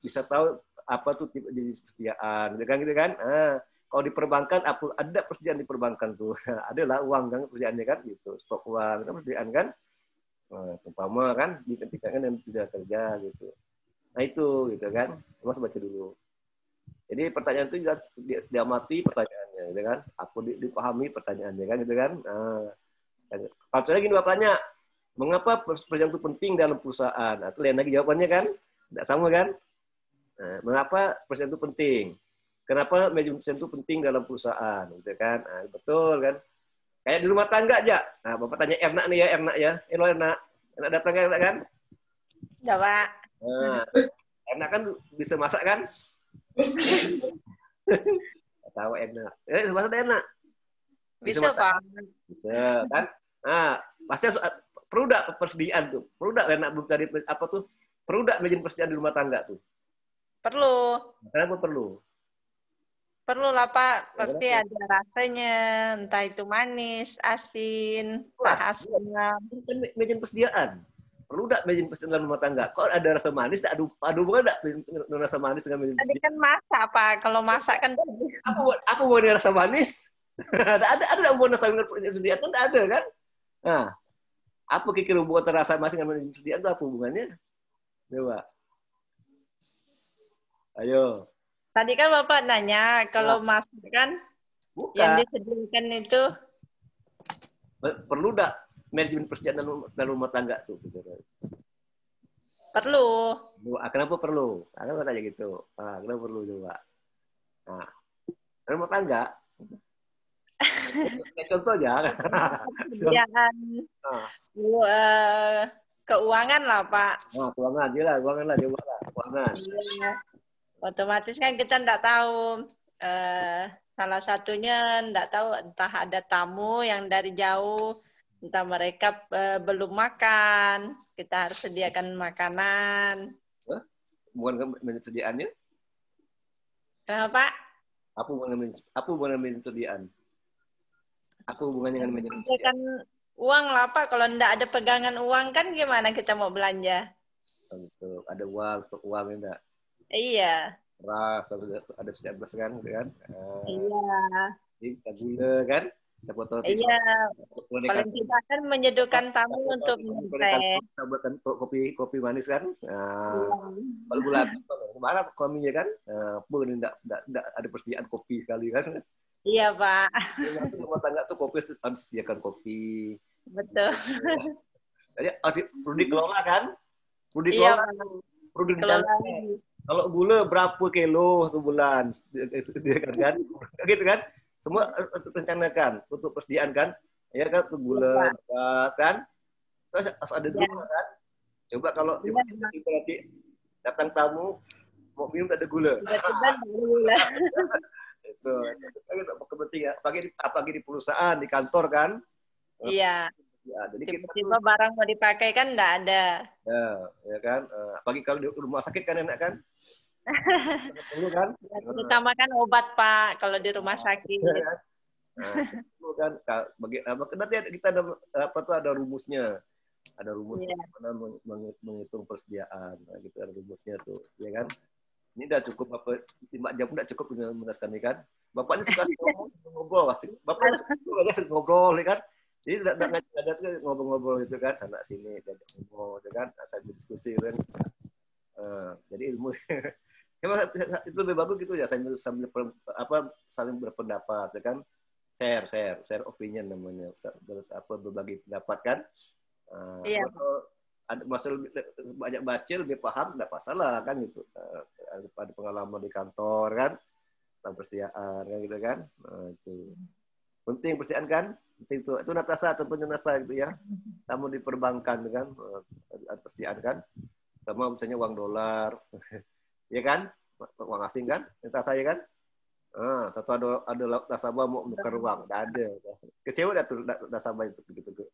bisa tahu apa tuh tipe jenis persediaan, gitu kan? Nah, kalau di perbankan ada persediaan di perbankan tuh, adalah uang kan persediaannya kan, gitu, stok uang, itu persediaan kan? Umpama kan di ketika kan yang tidak kerja gitu. Nah itu gitu kan, Mas baca dulu. Jadi pertanyaan itu juga diamati pertanyaannya, gitu kan? Aku dipahami pertanyaannya kan, gitu kan? Nah, kalau saya gini bapaknya, mengapa persediaan itu penting dalam perusahaan? Nah, itu lain lagi jawabannya kan? Tidak sama kan? Nah, mengapa persediaan itu penting? Kenapa manajemen persediaan itu penting dalam perusahaan? Gitu kan? Nah, betul kan? Kayak di rumah tangga aja. Nah, bapak tanya Erna nih ya, Erna ya. Halo Erna. Erna datang kan? Ya, Pak. Nah, Erna kan bisa masak kan? Tahu enak. Masak enak. Bisa, Pak. Bisa kan? Nah, pasti perlu enggak persediaan tuh? Perlu enggak enak dari apa tuh? Perlu enggak manajemen persediaan di rumah tangga tuh? Perlu. Kenapa perlu? Perlu lah, Pak. Pasti ada rasanya, entah itu manis, asin, entah asam. Kan manajemen persediaan. Perlu enggak manajemen persediaan dalam rumah tangga? Kok ada rasa manis? Ada hubungan enggak rasa manis dengan manajemen persediaan? Tadi kan masak, Pak. Kalau masak kan apa hubungannya rasa manis? ada hubungan rasa manis dengan persediaan kan ada kan? Nah, apa kira-kira hubungan rasa manis dengan manajemen persediaan itu apa hubungannya? Coba. Ayo. tadi kan Bapak nanya kalau masak kan yang disediakan itu perlu enggak manajemen persediaan dalam rumah tangga tuh? perlu. Kenapa perlu? Kenapa tanya gitu? Kenapa perlu coba? Nah, rumah tangga. Contoh aja. Persediaan keuangan lah, Pak. Nah, keuangan aja lah, keuangan lah, coba lah, keuangan. Iya. Otomatis kan kita enggak tahu. Salah satunya enggak tahu entah ada tamu yang dari jauh, entah mereka belum makan, kita harus sediakan makanan. Bukan manajemen persediaannya? Kenapa? Apa hubungan manajemen persediaan? Apa hubungannya dengan manajemen persediaan? Uang lah, Pak. Kalau enggak ada pegangan uang kan gimana kita mau belanja? Betul. Ada uang, stok uang enggak? Iya. Beras, ada setiap beras kan? Iya. Jadi gula kan? Iya. Paling tidak kan menyeduhkan tamu untuk minum. Kita buatkan kopi manis kan? Kalau gula mana kopinya kan? Pun enggak ada persediaan kopi sekali kan? Iya, Pak. Rumah tangga tuh kopi harus sediakan kopi. Betul. Jadi perlu dikelola kan? Perlu dikelola. Perlu direncanakan. Kalau gula berapa kilo sebulan, kan? Gitu kan? Semua rencanakan untuk persediaan kan? Ya kan, gula, beras kan? Terus ada gula kan? Coba kalau nanti datang tamu mau minum ada gula. Itu kepentingan. Apalagi di perusahaan, di kantor kan? Iya. Ya, jadi tiba-tiba barang mau dipakai kan enggak ada. Ya kan. Apalagi kalau di rumah sakit kan enak kan? Perlu kan? Terutama kan obat, Pak, kalau di rumah sakit. Perlu kan? Nanti kita ada rumusnya. Ada rumusnya mana menghitung persediaan. Nah, gitu ada rumusnya tuh, ya kan? Ini udah cukup 5 jam udah cukup menjelaskan ini kan? Bapak ini suka ngobrol, Bapak suka ngobrol, ya kan? Jadi tidak ngajak ngobrol-ngobrol itu kan, sana sini diajak ngobrol, itu kan, sambil diskusi kan. Jadi ilmu itu lebih bagus gitu ya, sambil saling berpendapat, ya kan, share opinion namanya, terus berbagi pendapat kan. Iya. Ada masalah banyak baca lebih paham nggak masalah kan gitu. Ada pengalaman di kantor kan, tentang persediaan kan gitu kan. Itu. Penting persediaan kan? Penting itu. Itu Natasha, contohnya Natasha gitu ya. Kamu di perbankan kan, persediaan kan. Sama misalnya uang dolar, ya kan? Uang asing kan? Natasha ya kan? Atau ada nasabah mau menukar uang, nggak ada. Kecewa dah tuh nasabah itu begitu.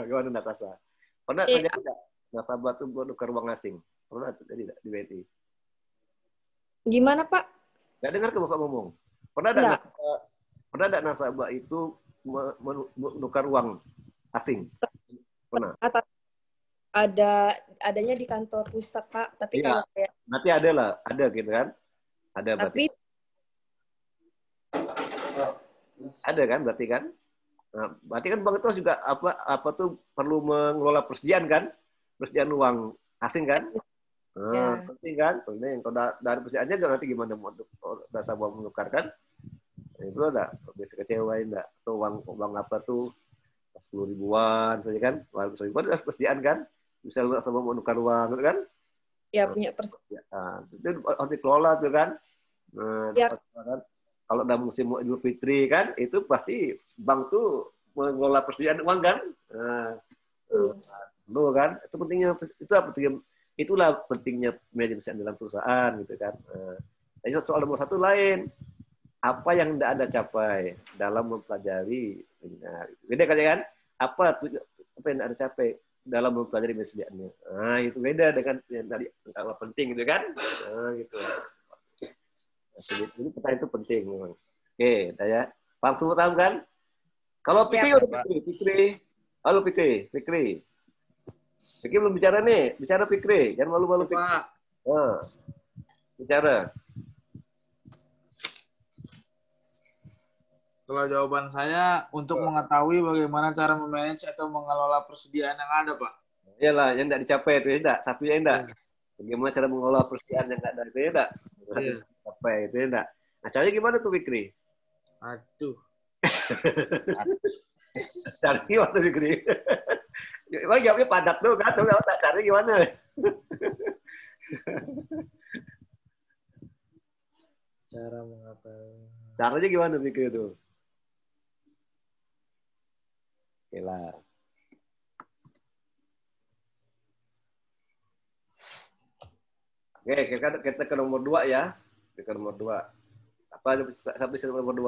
Gimana Natasha? Pernah terjadi nggak nasabah tuh menukar uang asing? Pernah terjadi nggak di BNI? Gimana Pak? Nggak dengar ke Bapak ngomong? Pernah ada nasabah itu menukar uang asing? Pernah? Adanya di kantor pusat Pak, tapi iya, kalau kayak nanti ada lah, ada gitu kan? Ada berarti. tapi Ada kan berarti kan? Nah, berarti kan Bang Tos juga apa tuh perlu mengelola persediaan kan? Persediaan uang asing kan? ya. Penting kan? Penting. Kalau dari persediaannya nanti gimana mau nasabah menukar kan? Itu ada bisa kecewain enggak? Atau uang apa tuh 10 ribuan saja kan? 10 ribuan itu persediaan kan? Bisa nasabah mau menukar uang kan? Ya punya persediaan. Itu harus dikelola tuh kan? Ya. Kalau udah musim Idul Fitri kan, itu pasti bank tuh mengelola persediaan uang kan? Lo kan? Itu pentingnya, itulah pentingnya manajemen dalam perusahaan gitu kan. Jadi soal nomor satu lain, apa yang tidak Anda capai dalam mempelajari seminar? Beda kan? Apa yang Anda capai dalam mempelajari persediaannya? Itu beda dengan yang tadi penting gitu kan? Gitu. Jadi pertanyaan itu penting memang. Oke, ya. Pak semua tahu kan? Kalau Fikri, halo Fikri. Fikri belum bicara nih, bicara Fikri, jangan malu-malu Fikri. Bicara. Kalau jawaban saya untuk mengetahui bagaimana cara memanage atau mengelola persediaan yang ada, Pak. Iyalah, yang tidak dicapai itu ya, satunya enggak. Bagaimana cara mengelola persediaan yang enggak ada itu ya enggak. Apa itu enggak? Nah, caranya gimana tuh Fikri? Aduh. Caranya gimana Fikri? Emang jawabnya padat tuh kan? Caranya gimana? Cara mengapain? Caranya gimana Fikri itu? Oke lah. Oke, kita ke nomor 2 ya. Ke nomor 2. Apa sampai nomor 2?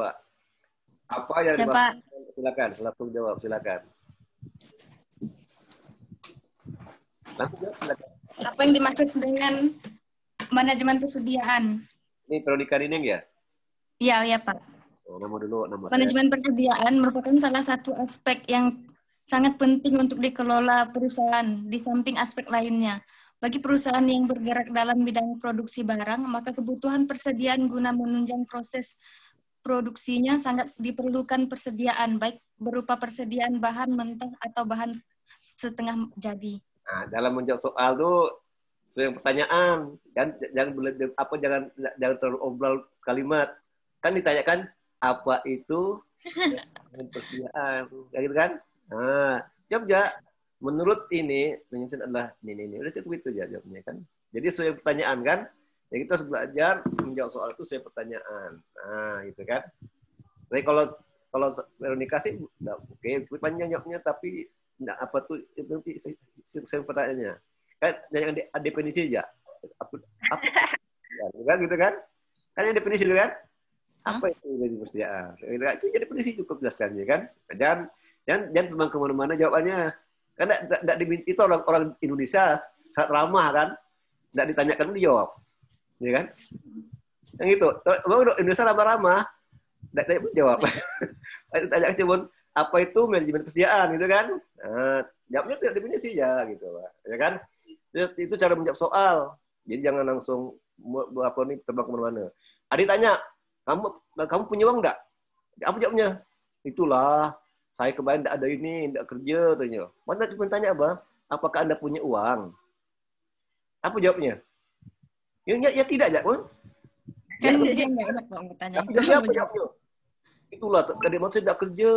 Apa yang dimaksud? Silakan jawab, silakan. Langsung jawab, silakan. Apa yang dimaksud dengan manajemen persediaan? Ini Veronica Nining ya? Iya, Pak. Nama manajemen persediaan merupakan salah satu aspek yang sangat penting untuk dikelola perusahaan di samping aspek lainnya. Bagi perusahaan yang bergerak dalam bidang produksi barang, maka kebutuhan persediaan guna menunjang proses produksinya sangat diperlukan persediaan, baik berupa persediaan bahan mentah atau bahan setengah jadi. Nah, dalam menjawab soal itu sesuai pertanyaan, jangan terlalu obrol kalimat. Kan ditanyakan apa itu persediaan, kayak gitu kan? Nah, jawab ya. Menurut ini, menyusun adalah ini. Udah cukup itu aja jawabnya kan. Jadi sesuai pertanyaan kan. Ya kita harus belajar menjawab soal itu sesuai pertanyaan. Nah, gitu kan. Tapi kalau Veronica sih oke, panjang jawabnya tapi enggak apa tuh nanti sesuai pertanyaannya. Kan yang definisi aja. Apa kan gitu kan? Kan yang definisi itu kan? Apa itu dari persediaan? Itu jadi definisi cukup jelaskan ya kan. Jangan teman kemana-mana jawabannya. Karena itu orang Indonesia sangat ramah kan, tidak ditanyakan dijawab, ya kan? Yang itu, orang Indonesia ramah, tidak jawab. Tanya cuma apa itu manajemen persediaan gitu kan? Nah, jawabnya tidak definisi ya gitu, ya kan? Itu cara menjawab soal. Jadi jangan langsung terbang kemana-mana. Adik tanya, kamu punya uang enggak? Apa jawabnya? Itulah. Saya kemarin tidak ada ini, tidak kerja, tanya. Mana cuma tanya apa? Apakah Anda punya uang? Apa jawabnya? Ya tidak, ya, Bang. Kan dia nggak enak dong bertanya. Apa jawabnya? Itulah, kadang saya tidak kerja,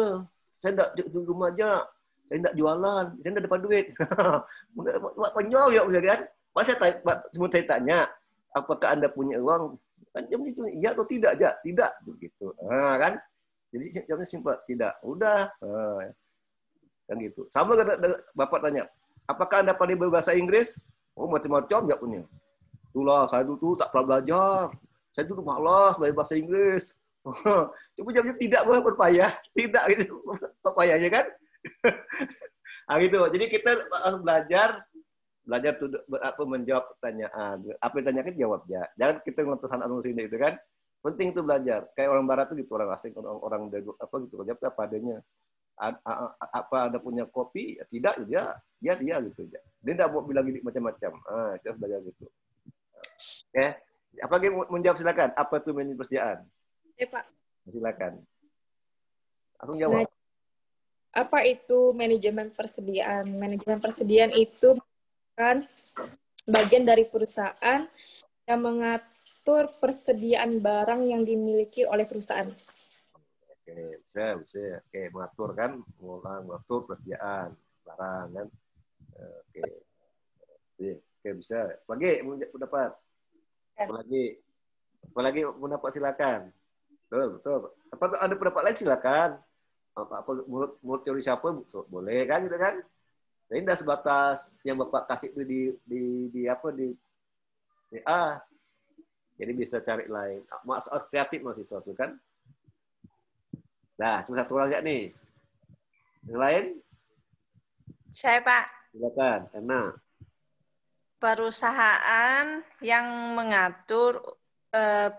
saya tidak di rumah aja, saya tidak jualan, saya tidak dapat duit. Penyol ya, kan? Cuma saya tanya, apakah Anda punya uang? Kan jawabnya itu iya atau tidak, aja? Tidak, begitu. Nah, kan? Jadi jawabnya simpel, tidak. Udah. Kan gitu. Sama Bapak tanya, apakah Anda pandai berbahasa Inggris? Oh, macam-macam jawabnya. Itulah, saya dulu tak pernah belajar. Saya dulu malas belajar bahasa Inggris. Coba jawabnya tidak, boleh berpayah. Tidak gitu. Berpayahnya kan? Nah, gitu. Jadi kita harus belajar tuh menjawab pertanyaan. Apa yang ditanyakan jawabnya. Jangan kita ngelutusan sini itu kan. Penting tuh belajar. Kayak orang barat tuh gitu, orang asing, orang apa gitu, jawab apa adanya. Apa Anda punya kopi? Ya, tidak, ya gitu aja. Dia tidak mau bilang gini macam-macam. Kita belajar gitu. Oke. Apa lagi menjawab silakan. Apa itu manajemen persediaan? Pak. Silakan. Langsung jawab. Apa itu manajemen persediaan? Manajemen persediaan itu kan bagian dari perusahaan yang mengatur persediaan barang yang dimiliki oleh perusahaan. Oke, bisa. Oke, mengatur kan, mengatur persediaan barang kan. Oke, bisa. Lagi pendapat. Apalagi pendapat silakan. Betul. Apa ada pendapat lain silakan. Apa menurut teori siapa boleh kan gitu kan. Jadi tidak sebatas yang Bapak kasih itu di A. Jadi bisa cari lain. Kreatif mahasiswa itu kan. Nah, cuma satu lagi nih. Yang lain? Saya, Pak. Silakan, Erna. Perusahaan yang mengatur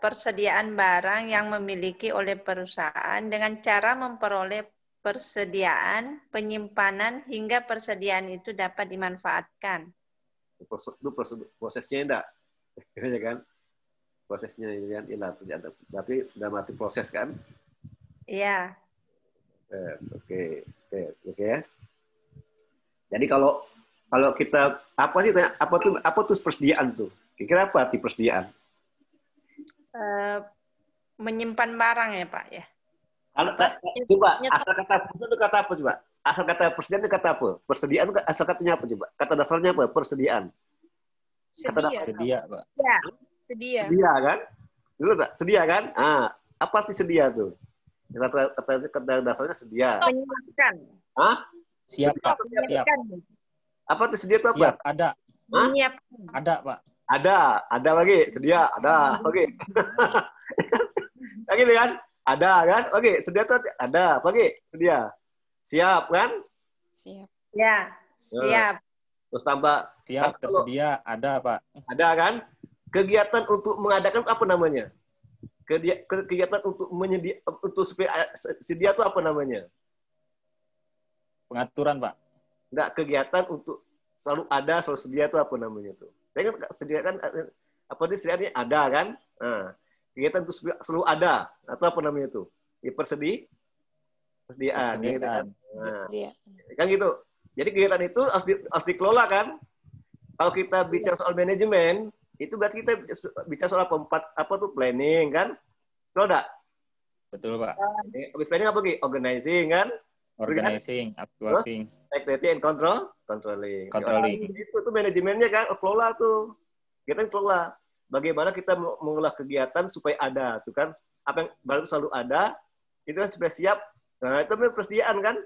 persediaan barang yang memiliki oleh perusahaan dengan cara memperoleh persediaan, penyimpanan, hingga persediaan itu dapat dimanfaatkan. Itu prosesnya enggak? Ya kan? Prosesnya kan tapi dalam arti proses kan? Iya. Oke ya. Jadi kalau kita apa tuh persediaan tuh? Kira-kira apa arti persediaan? Menyimpan barang ya Pak ya. Coba asal kata itu kata apa coba? Asal kata persediaan itu kata apa? Persediaan asal katanya apa coba? Kata dasarnya apa? Persediaan. Sedia, Pak. Ya, sedia. Sedia kan? Dulu Pak, sedia kan? Apa arti sedia tuh? Kata dasarnya sedia. Menyiapkan. Siap, Pak. Siap. Apa arti sedia itu apa? Siap, ada. Menyiapkan. Ada, Pak. Ada lagi, sedia, ada. Oke. Lagi kan? Ada kan? Oke, sedia tuh ada. Oke, sedia. Siap kan? Siap. Ya, siap. Terus tambah siap, tersedia, ada, Pak. Ada kan? Kegiatan untuk mengadakan apa namanya? Kegiatan untuk untuk supaya sedia itu apa namanya? Pengaturan, Pak. Enggak, kegiatan untuk selalu ada, selalu sedia itu apa namanya tuh? Saya kan sedia kan apa itu sedianya ada kan? Nah, kegiatan itu selalu ada atau apa namanya tuh? Ya persediaan. Gitu kan? Nah, kan gitu. Jadi kegiatan itu harus dikelola kan? Kalau kita bicara soal manajemen, itu berarti kita bicara soal apa tuh planning kan? Betul enggak? Betul, Pak. Habis planning apa lagi? Organizing kan? Organizing, actuating. Activity and controlling. Itu tuh manajemennya kan, kelola tuh. Kita kelola. Bagaimana kita mengolah kegiatan supaya ada, tuh kan? Apa yang baru selalu ada, itu kan supaya siap. Nah, itu persediaan kan?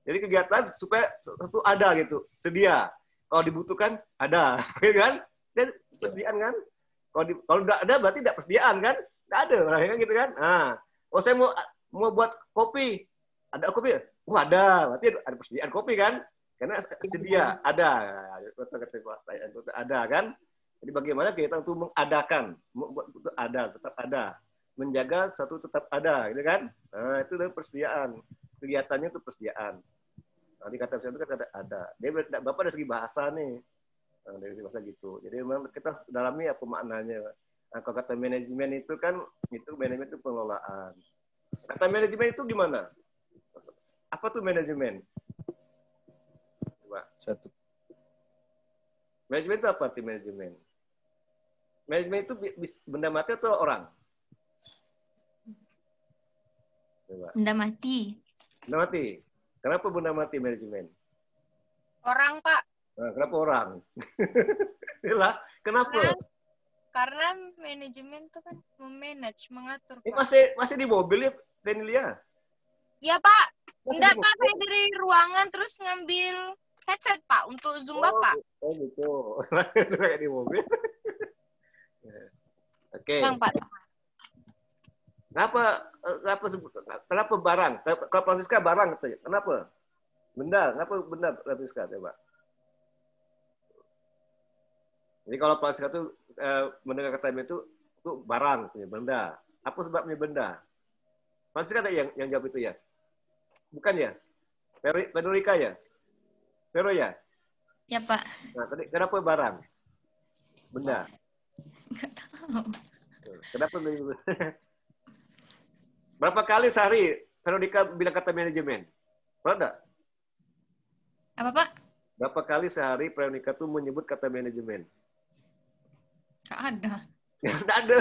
Jadi kegiatan supaya itu ada gitu, sedia. Kalau dibutuhkan ada, kan? Dan persediaan kan? Kalau nggak ada berarti tidak persediaan kan? Nggak ada, kan gitu kan? Nah, saya mau buat kopi. Ada kopi? Ada. Berarti ada persediaan kopi kan? Karena sedia, ada. Ada kan? Jadi bagaimana kita untuk mengadakan, tetap ada. Menjaga satu tetap ada, gitu kan? Nah, itu dari persediaan. Kegiatannya itu persediaan. Nah, di kata itu kan ada. Dia Bapak dari segi bahasa nih. Nah, dari segi bahasa gitu. Jadi memang kita dalami apa maknanya. Nah, kalau kata manajemen itu kan, itu manajemen itu pengelolaan. Kata manajemen itu gimana? Apa tuh manajemen? Coba. Satu. Manajemen itu apa arti manajemen? Manajemen itu benda mati atau orang? Coba. Benda mati. Benda mati. Kenapa benda mati manajemen? Orang, Pak. Nah, kenapa orang? Kenapa? Karena manajemen itu kan memanage, mengatur. Ini masih di mobil ya? Venilia. Iya, Pak. Enggak, Pak. Saya dari ruangan terus ngambil headset, Pak, untuk Zoom Bapak. Oh, gitu. Kayak di mobil. Oke. Bang, Pak. Kenapa barang? Kalau Francisca barang katanya. Kenapa? Benda. Kenapa benda Francisca, coba? Jadi kalau Francisca itu mendengar kata itu barang, benda. Apa sebabnya benda? Francisca ada yang jawab itu ya? Bukan ya? Veronica ya? Vero ya? Ya, Pak. Nah, tadi kenapa barang? Benda. Nggak tahu. Kenapa? Berapa kali sehari Veronica bilang kata manajemen? Pernah enggak? Apa, Pak? Berapa kali sehari Veronica tuh menyebut kata manajemen? Nggak ada. Nggak ada.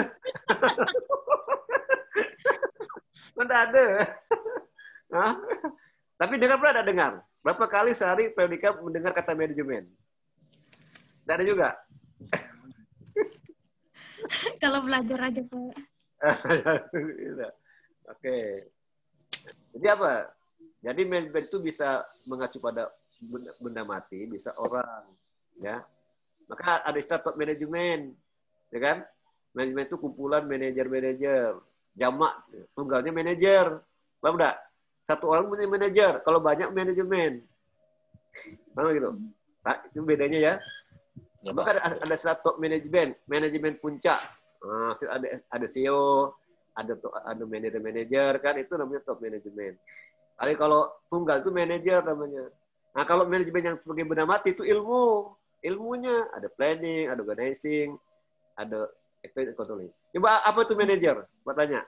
Nggak ada. Hah? Tapi pernah ada dengar? Berapa kali sehari Veronica mendengar kata manajemen? Nggak ada juga? Kalau belajar aja, Pak. Oke. Jadi apa? Jadi manajemen itu bisa mengacu pada benda mati, bisa orang, ya. Maka ada istilah top manajemen, ya kan? Manajemen itu kumpulan manajer-manajer, jamak, tunggalnya manajer, paham enggak? Satu orang punya manajer, kalau banyak manajemen, paham gitu? Nah, itu bedanya ya. Maka ada istilah top manajemen, manajemen puncak. Nah, ada CEO, ada manajer kan, itu namanya top manajemen. Kalau tunggal itu manajer namanya. Nah, kalau manajemen yang sebagai benda mati itu ilmunya ada planning, ada organizing, ada active controlling. Coba apa itu manajer? Buat tanya.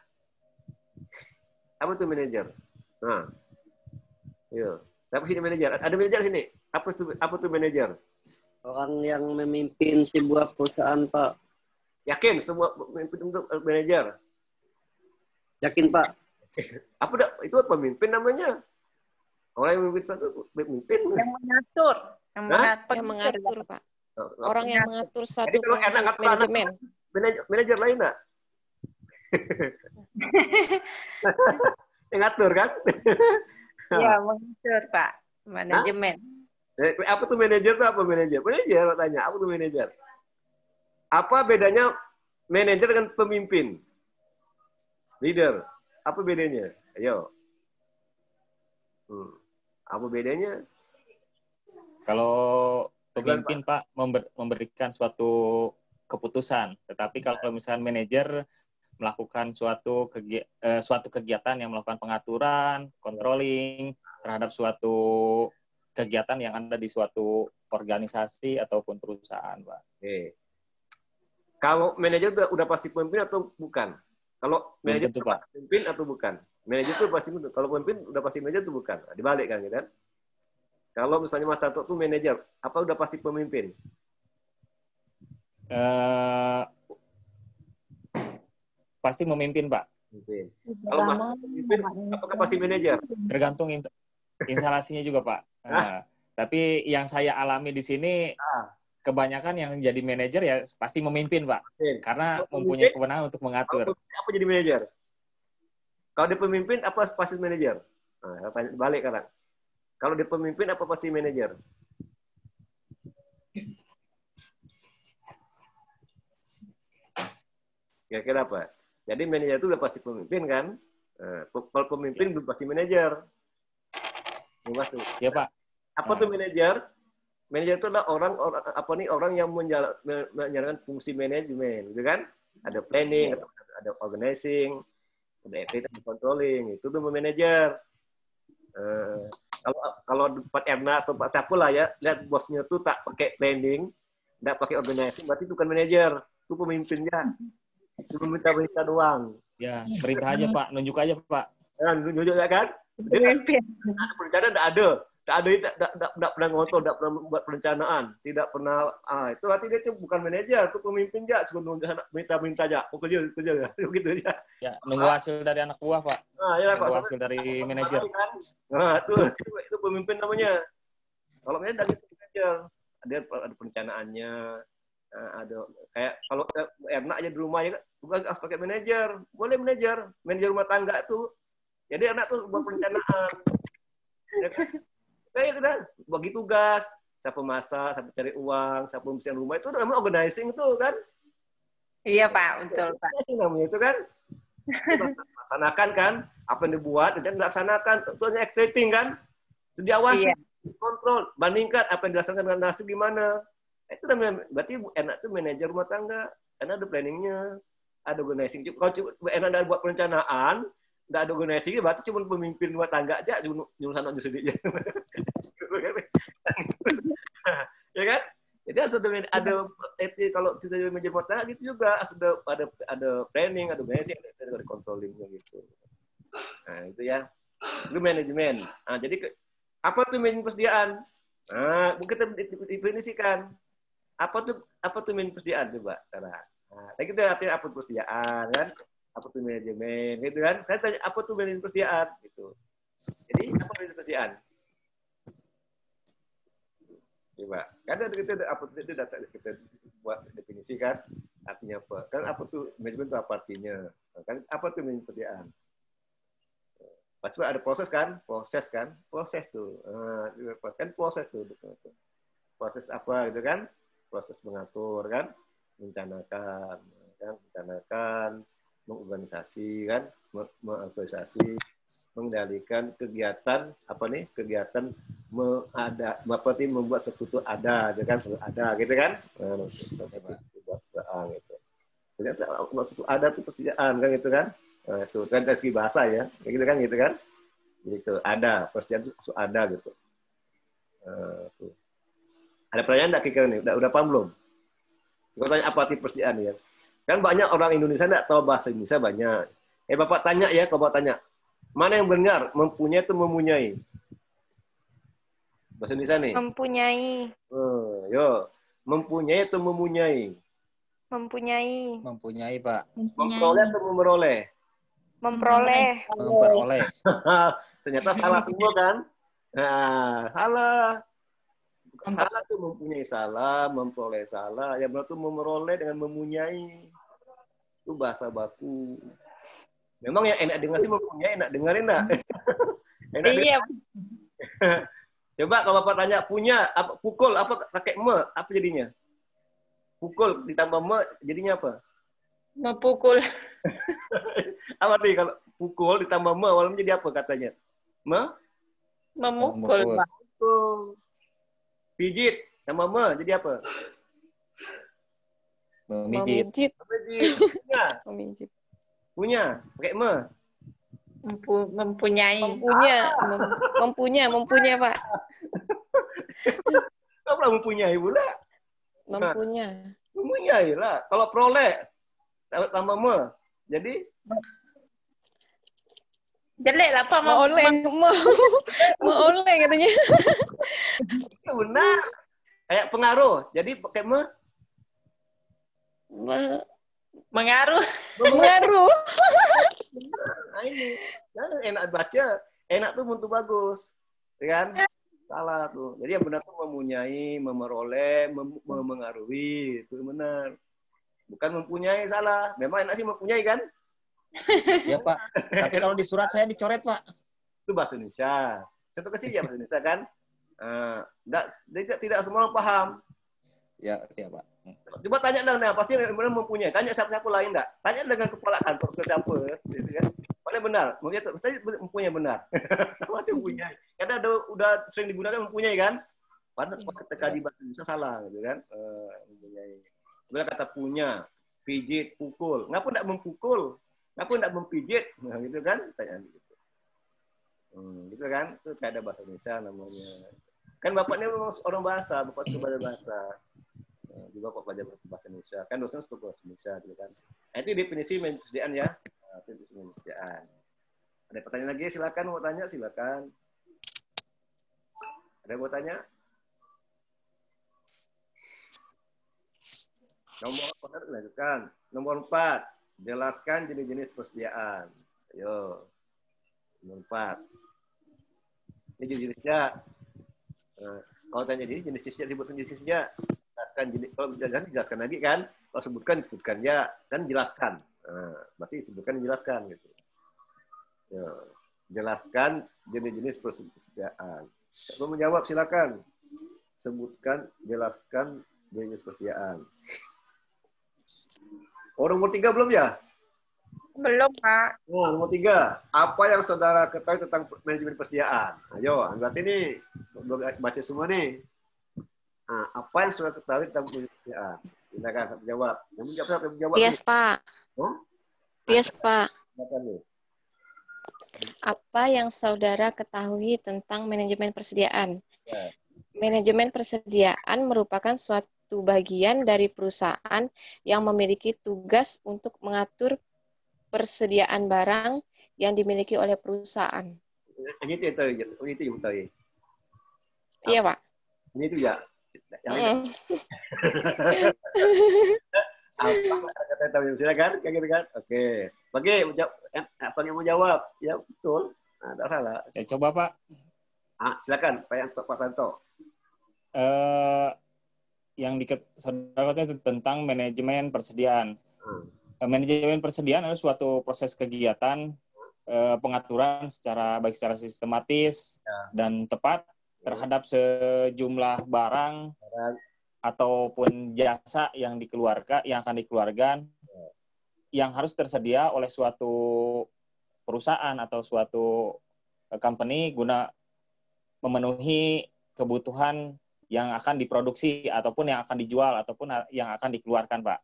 Apa itu manajer? Nah, yuk. Siapa sini manajer? Ada manajer sini. Apa itu manajer? Orang yang memimpin sebuah perusahaan, Pak. Yakin sebuah memimpin untuk manajer? Yakin, Pak. Itu pemimpin namanya? Orang yang memimpin. Yang mengatur. Yang mengatur, Pak. Orang yang mengatur satu proses manajemen. Manajer lain enggak? Yang ngatur kan? Iya, mengatur, Pak. Manajemen. Apa tuh manajer tuh apa manajer? Manajer tanya, apa tuh manajer? Apa bedanya manajer dengan pemimpin? Leader. Apa bedanya? Ayo. Apa bedanya? Kalau pemimpin, Pak, memberikan suatu keputusan. Tetapi kalau misalnya manajer melakukan suatu kegiatan yang melakukan pengaturan, controlling terhadap suatu kegiatan yang ada di suatu organisasi ataupun perusahaan, Pak. Oke. Kalau manajer udah pasti pemimpin atau bukan? Kalau manajer itu pasti pemimpin atau bukan? Manajer itu pasti pemimpin. Kalau pemimpin udah pasti manajer itu bukan. Dibalik kan, gitu kan? Kalau misalnya Mas Tato itu manajer, apa udah pasti pemimpin? Pasti memimpin, Pak. Memimpin. Kalau Mas pemimpin, apakah pasti manajer? Tergantung instalasinya juga, Pak. Tapi yang saya alami di sini, kebanyakan yang jadi manajer ya pasti memimpin, Pak. Karena mempunyai kewenangan untuk mengatur. Apa jadi manajer? Kalau dia pemimpin, apa pasti manajer? Nah, balik sekarang. Kalau dia pemimpin, apa pasti manajer? Kira-kira apa? Jadi manajer itu udah pasti pemimpin kan? Kalau pemimpin belum pasti manajer. Ya, Pak. Apa tuh manajer? Manajer itu adalah orang yang menjalankan fungsi manajemen, gitu kan? Ada planning, ada organizing, ada activity, ada controlling. Itu tuh manajer. Kalau Pak Erna atau Pak Sapul lah ya, lihat bosnya tuh tak pakai planning, tidak pakai organizing, berarti itu bukan manajer, itu pemimpinnya. Cuma minta doang. Ya, perintah aja, Pak. Nunjuk aja, Pak. Nunjuk ya kan? Ada perencanaan, tidak pernah ngotot, tidak pernah buat perencanaan, tidak pernah. Itu berarti dia tuh bukan manajer, itu pemimpin aja. Minta aja, kerja gitu aja. Ya, nunggu hasil dari anak buah, Pak. Ya, nunggu hasil dari manajer. Nah, itu pemimpin namanya. Kalau manajer dari manajer, ada perencanaannya. Ada kayak kalau enak aja di rumah ya, bukan harus pakai manajer, boleh manajer rumah tangga tuh Jadi anak tuh buat perencanaan. Ya kan? Kayak gitu kan, bagi tugas, siapa masak, siapa cari uang, siapa membersihkan rumah, itu namanya organizing tuh kan. Iya Pak, betul Pak. Itu namanya itu kan. Laksanakan kan, apa yang dibuat, dan dilaksanakan. Itu hanya activating kan. Itu diawasi, kontrol, bandingkan apa yang dilaksanakan dengan hasil gimana. Itu namanya, berarti enak tuh manajer rumah tangga. Karena ada planningnya, ada organizing. Kalau enak ada buat perencanaan, nggak ada organisasi, berarti cuma pemimpin rumah tangga aja, nyuruh anak sendiri. Ya kan? Jadi harus ada kalau kita manajer rumah tangga gitu juga, harus ada planning, ada organisasi, ada controllingnya gitu. Nah itu ya, itu manajemen. Nah jadi apa tuh manajemen persediaan? Nah kita definisikan apa tuh manajemen persediaan coba. Nah, kita artinya apa persediaan kan? Apa tuh manajemen gitu kan? Saya tanya apa tuh manajemen persediaan gitu. Jadi apa manajemen persediaan? Coba. Karena kita apa itu data kita buat definisi kan artinya apa? Kan apa tuh manajemen itu apa artinya? Kan apa tuh manajemen persediaan? Pasti ada proses kan? Proses tuh. Kan proses tuh. Proses apa gitu kan? Proses mengatur kan? Merencanakan kan? Mengorganisasi kan, mengorganisasi, mengendalikan kegiatan kegiatan membuat sesuatu ada, gitu kan, gitu kan, gitu. Ternyata buat sesuatu ada itu persediaan kan gitu kan, itu kan dari segi bahasa ya, gitu kan, gitu ada persediaan itu ada gitu. Tuh. Ada pertanyaan nggak kira-kira nih? Udah paham belum? Gue tanya apa arti persediaan ya? Kan banyak orang Indonesia nggak tahu bahasa Indonesia banyak. Bapak tanya ya, kalau Bapak tanya, mana yang benar? Mempunyai atau memunyai? Bahasa Indonesia nih. Mempunyai. Yo, mempunyai atau memunyai? Mempunyai. Mempunyai, Pak. Memperoleh atau memeroleh? Memperoleh. Memperoleh. Ternyata salah semua kan? Nah, salah. Salah tuh mempunyai salah, memperoleh salah. Yang benar tuh memeroleh dengan memunyai. Itu bahasa baku. Memang yang enak dengar sih mempunyai, enak dengerin enggak? Enak iya. Coba kalau Bapak tanya punya, apa pukul apa pakai me, apa jadinya? Pukul ditambah me jadinya apa? Memukul. Apa nih kalau pukul ditambah me awalnya jadi apa katanya? Memukul, Pak. Pijit sama me jadi apa? Memijit. Memijit. Punya pakai me. Mempunyai. Mempunyai, Pak. Apa mempunyai pula? Mempunyai lah. Kalau peroleh tambah me jadi jelek lah Pak. Mau oleh katanya. Itu benar. Kayak pengaruh. Jadi pakai me. Mengaruh. Nah ini. Enak baca. Enak tuh untuk bagus. Ya kan? Salah tuh. Jadi yang benar tuh mempunyai, memeroleh, memengaruhi. Itu benar. Bukan mempunyai, salah. Memang enak sih mempunyai kan? Ya Pak. Tapi kalau di surat saya dicoret Pak. Itu bahasa Indonesia. Contoh kecil ya bahasa Indonesia kan. Tidak semua orang paham. Ya siapa? Coba tanya dong, pasti benar mempunyai. Tanya siapa-siapa lain enggak? Tanya dengan kepala kantor ke siapa, gitu kan? Mana benar? Pasti mempunyai benar. Pasti mempunyai. Karena udah sering digunakan mempunyai kan? Padahal ketika di bahasa Indonesia salah, gitu kan? Mempunyai. Bila kata punya, pijit, pukul. Ngapa enggak mempukul? Ngapa enggak mempijit? Nah, gitu kan? Tanya gitu. Gitu kan? Itu kayak ada bahasa Indonesia namanya. Kan bapaknya memang orang bahasa, bapak suka belajar bahasa. Juga bapak belajar bahasa Indonesia. Kan dosen suka bahasa Indonesia, gitu kan? Nah, itu definisi persediaan ya. Itu definisi persediaan. Ada pertanyaan lagi? Silakan mau tanya, silakan. Ada yang mau tanya? Nomor 4, jelaskan jenis-jenis persediaan. Ayo. Nomor 4. Ini jenis-jenisnya. Kalau tanya jenis-jenisnya, sebutkan jenis-jenisnya. Jelaskan jenis. Kalau jelaskan lagi kan. Kalau sebutkan ya. Kan jelaskan. Berarti sebutkan jelaskan gitu. Yo. Jelaskan jenis-jenis persediaan. Siapa menjawab silakan. Sebutkan, jelaskan jenis persediaan. Oh, nomor 3 belum ya? Belum, Pak. Nah, nomor 3. Apa yang saudara ketahui tentang manajemen persediaan? Ayo, berarti ini baca semua nih. Nah, apa yang saudara ketahui tentang manajemen persediaan? Silakan jawab. Yang menjawab. Yes, Pak. Oh? Yes, Pak. Silakan nih. Apa yang saudara ketahui tentang manajemen persediaan? Ya. Manajemen persediaan merupakan suatu bagian dari perusahaan yang memiliki tugas untuk mengatur persediaan barang yang dimiliki oleh perusahaan. Ini itu yang tahu. Ini itu yang tahu. Iya, Pak. Ini itu ya. Apa kata tahu? Silakan, kayak gitu kan? Oke. Bagi apa yang mau jawab? Ya betul. Nah, tidak salah. Ya coba Pak. Silakan Pak Tanto. Yang saudara tentang manajemen persediaan. Manajemen persediaan adalah suatu proses kegiatan pengaturan baik secara sistematis dan tepat terhadap sejumlah barang ataupun jasa yang akan dikeluarkan yang harus tersedia oleh suatu perusahaan atau suatu company guna memenuhi kebutuhan yang akan diproduksi ataupun yang akan dijual ataupun yang akan dikeluarkan, Pak.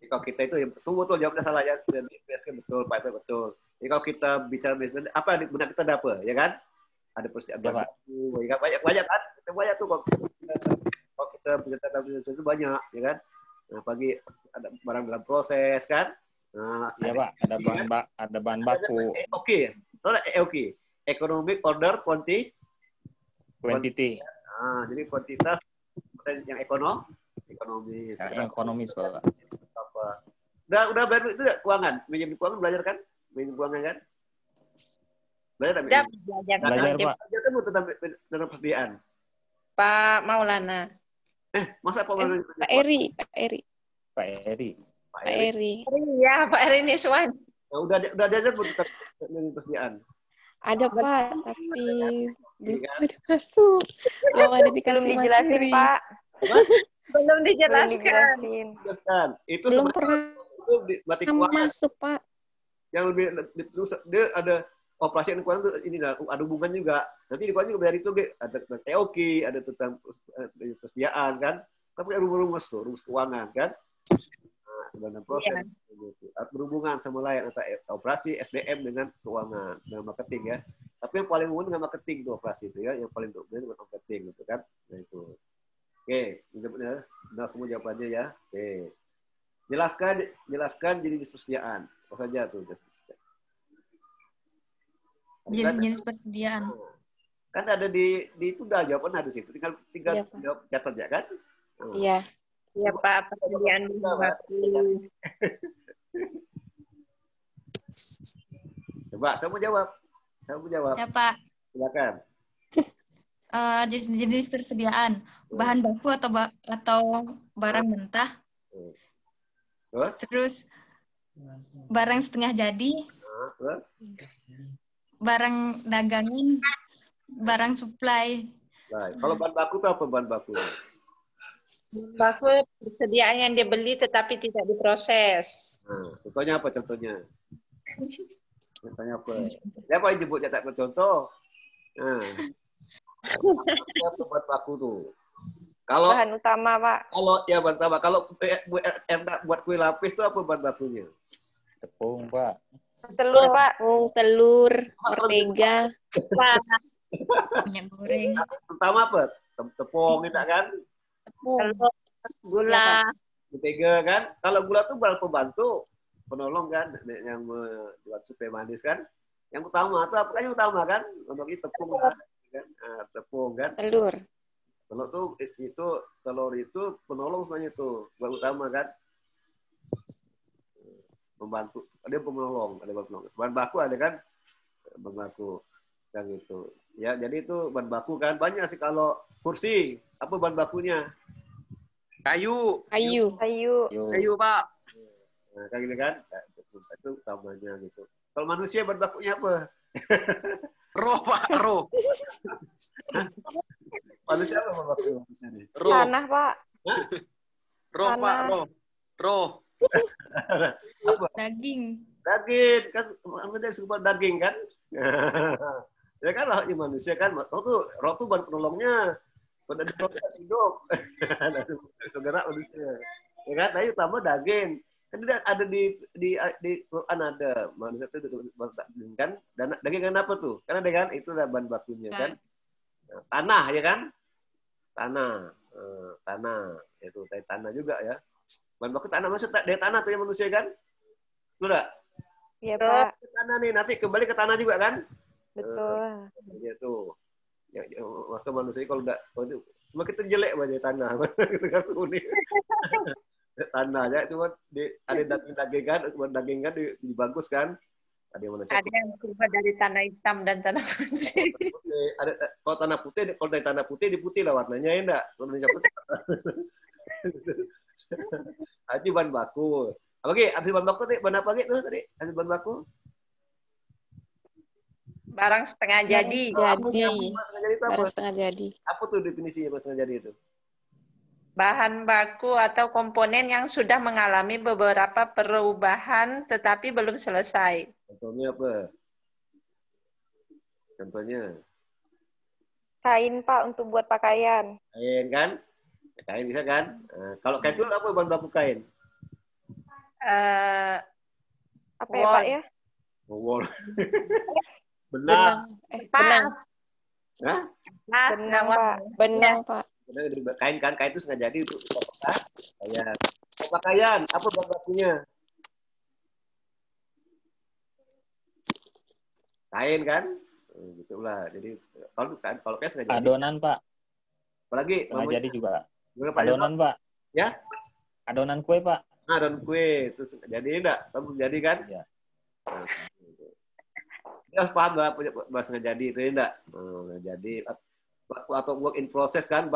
Kalau kita itu semua betul, jawabnya salah ya. Betul, Pak, itu betul. Jadi kalau kita bicara bisnis, apa guna kita ada apa, ya kan? Ada persediaan ya, banyak kan? Banyak tuh kalau kita bicara bisnis itu banyak, ya kan? Nah, pagi ada barang dalam proses kan? Nah, iya, Pak, ada bahan baku. Oke. Economic order quantity. Nah, jadi kuantitas yang ekonomis. Ekonomis, Pak. Udah belajar itu ya, keuangan. Manajemen keuangan belajar kan? Manajemen keuangan kan? Belajar tak? Belajar, Pak. Belajar kan tentang persediaan. Pak Maulana. Masa Pak Maulana? Pak Eri. Iya, Pak Eri Niswan. Nah, udah diajar tentang persediaan. Ada Pak, tapi belum ada masuk. Belum ada dikasih dijelasin, Pak. Belum dijelaskan. Itu belum pernah masuk, Pak. Yang lebih dia ada operasi yang keuangan ini ada hubungan juga. Nanti di keuangan juga belajar itu ada EOQ, ada tentang persediaan kan. Tapi ada rumus keuangan kan. Dalam proses berhubungan sama lain antara operasi SDM dengan keuangan dengan marketing ya. Tapi yang paling umum dengan marketing itu operasi itu ya, yang paling umum dengan marketing gitu kan. Nah itu. Oke, benar semua jawabannya ya. Oke. Jelaskan jenis persediaan. Apa saja tuh? Jenis persediaan. Kan ada di itu udah jawaban ada di situ. Tinggal jawab catat ya kan? Iya. Iya Pak, persediaan baku. Coba, saya mau jawab. Ya Pak. Silakan. Jenis persediaan, bahan baku atau barang mentah. Terus barang setengah jadi. Barang dagangan, barang supply. Nah, kalau bahan baku itu apa bahan baku? Baku persediaan yang dibeli tetapi tidak diproses. Nah, contohnya apa contohnya? Contohnya apa? Siapa yang nyebut tak contoh? Nah. Apa bahan baku tuh? Kalau bahan utama, Pak. Kalau ya bahan utama. Kalau buat kue lapis itu apa bahan bakunya? Tepung, Pak. Telur, Pak. Telur, mentega. Minyak goreng. Pertama apa? Tepung, tidak kan? Telur, gula, mentega kan. Kalau gula tuh barang pembantu, penolong kan, yang membuat supaya manis kan. Yang utama itu apa kan yang utama kan? Untuk itu tepung kan. Tepung kan. Telur itu penolong semuanya itu, bahan utama kan. Membantu, ada penolong, ada penolong. Bahan baku ada kan? Bahan baku kan gitu. Ya, jadi itu bahan baku kan banyak sih. Kalau kursi, apa bahan bakunya? Kayu, Pak. Nah, kayak gitu kan? Itu utamanya gitu. Kalau manusia bahan bakunya apa? Roh, Pak, roh. Manusia apa bahan bakunya manusia nih? Roh. Tanah, Pak. Roh, Pak, Tanah. roh. Roh. Apa? Daging. Daging kan, manusia suka daging kan? Ya kan rohnya manusia kan, roh tuh bahan penolongnya. Pada di roh hidup, saudara manusia. Ya kan, tadi tambah daging. Kan ada di Quran ada manusia itu daging kan, dan daging kan apa tuh? Karena ada kan itu adalah bahan bakunya kan. Tanah ya kan? Tanah, itu dari tanah juga ya. Bahan baku tanah maksud dari tanah tuh ya manusia kan? Sudah. Iya, Pak. Tanah nih, nanti kembali ke tanah juga kan? Betul. Ya tuh. Ya, maka manusia kalau itu semakin jelek banyak tanah. Tanahnya itu ada daging kan, bagus kan? Ada yang mana? Ada yang berubah dari tanah hitam dan tanah putih. Ada kalau tanah putih, kalau dari tanah putih diputih lah warnanya ya enggak? Kalau putih. Itu bahan baku. Apa lagi? Habis bahan baku tadi, bahan apa lagi tuh tadi? Habis bahan baku? Barang setengah jadi. Barang setengah jadi. Apa tuh definisinya barang setengah jadi itu? Bahan baku atau komponen yang sudah mengalami beberapa perubahan tetapi belum selesai. Contohnya apa? Contohnya? Kain, Pak, untuk buat pakaian. Kain kan? Kain bisa kan? Nah, kalau kain itu apa bahan baku kain? Apa ya, Pak ya? Wol. Benang. Benang. Hah? Benang, Pak. Benang, Pak. Kain kan, kain itu sengaja jadi untuk pakaian. Pakaian, apa bahan bakunya? Kain kan? Gitulah. Jadi kalau kain sengaja jadi. Adonan, Pak. Apalagi sengaja jadi juga. Pak Adonan, Pak. Ya? Adonan kue, Pak. Adonan kue itu jadi enggak? Kamu jadi kan? Ya. Kita harus paham bahasa jadi itu enggak? Jadi atau work in process kan,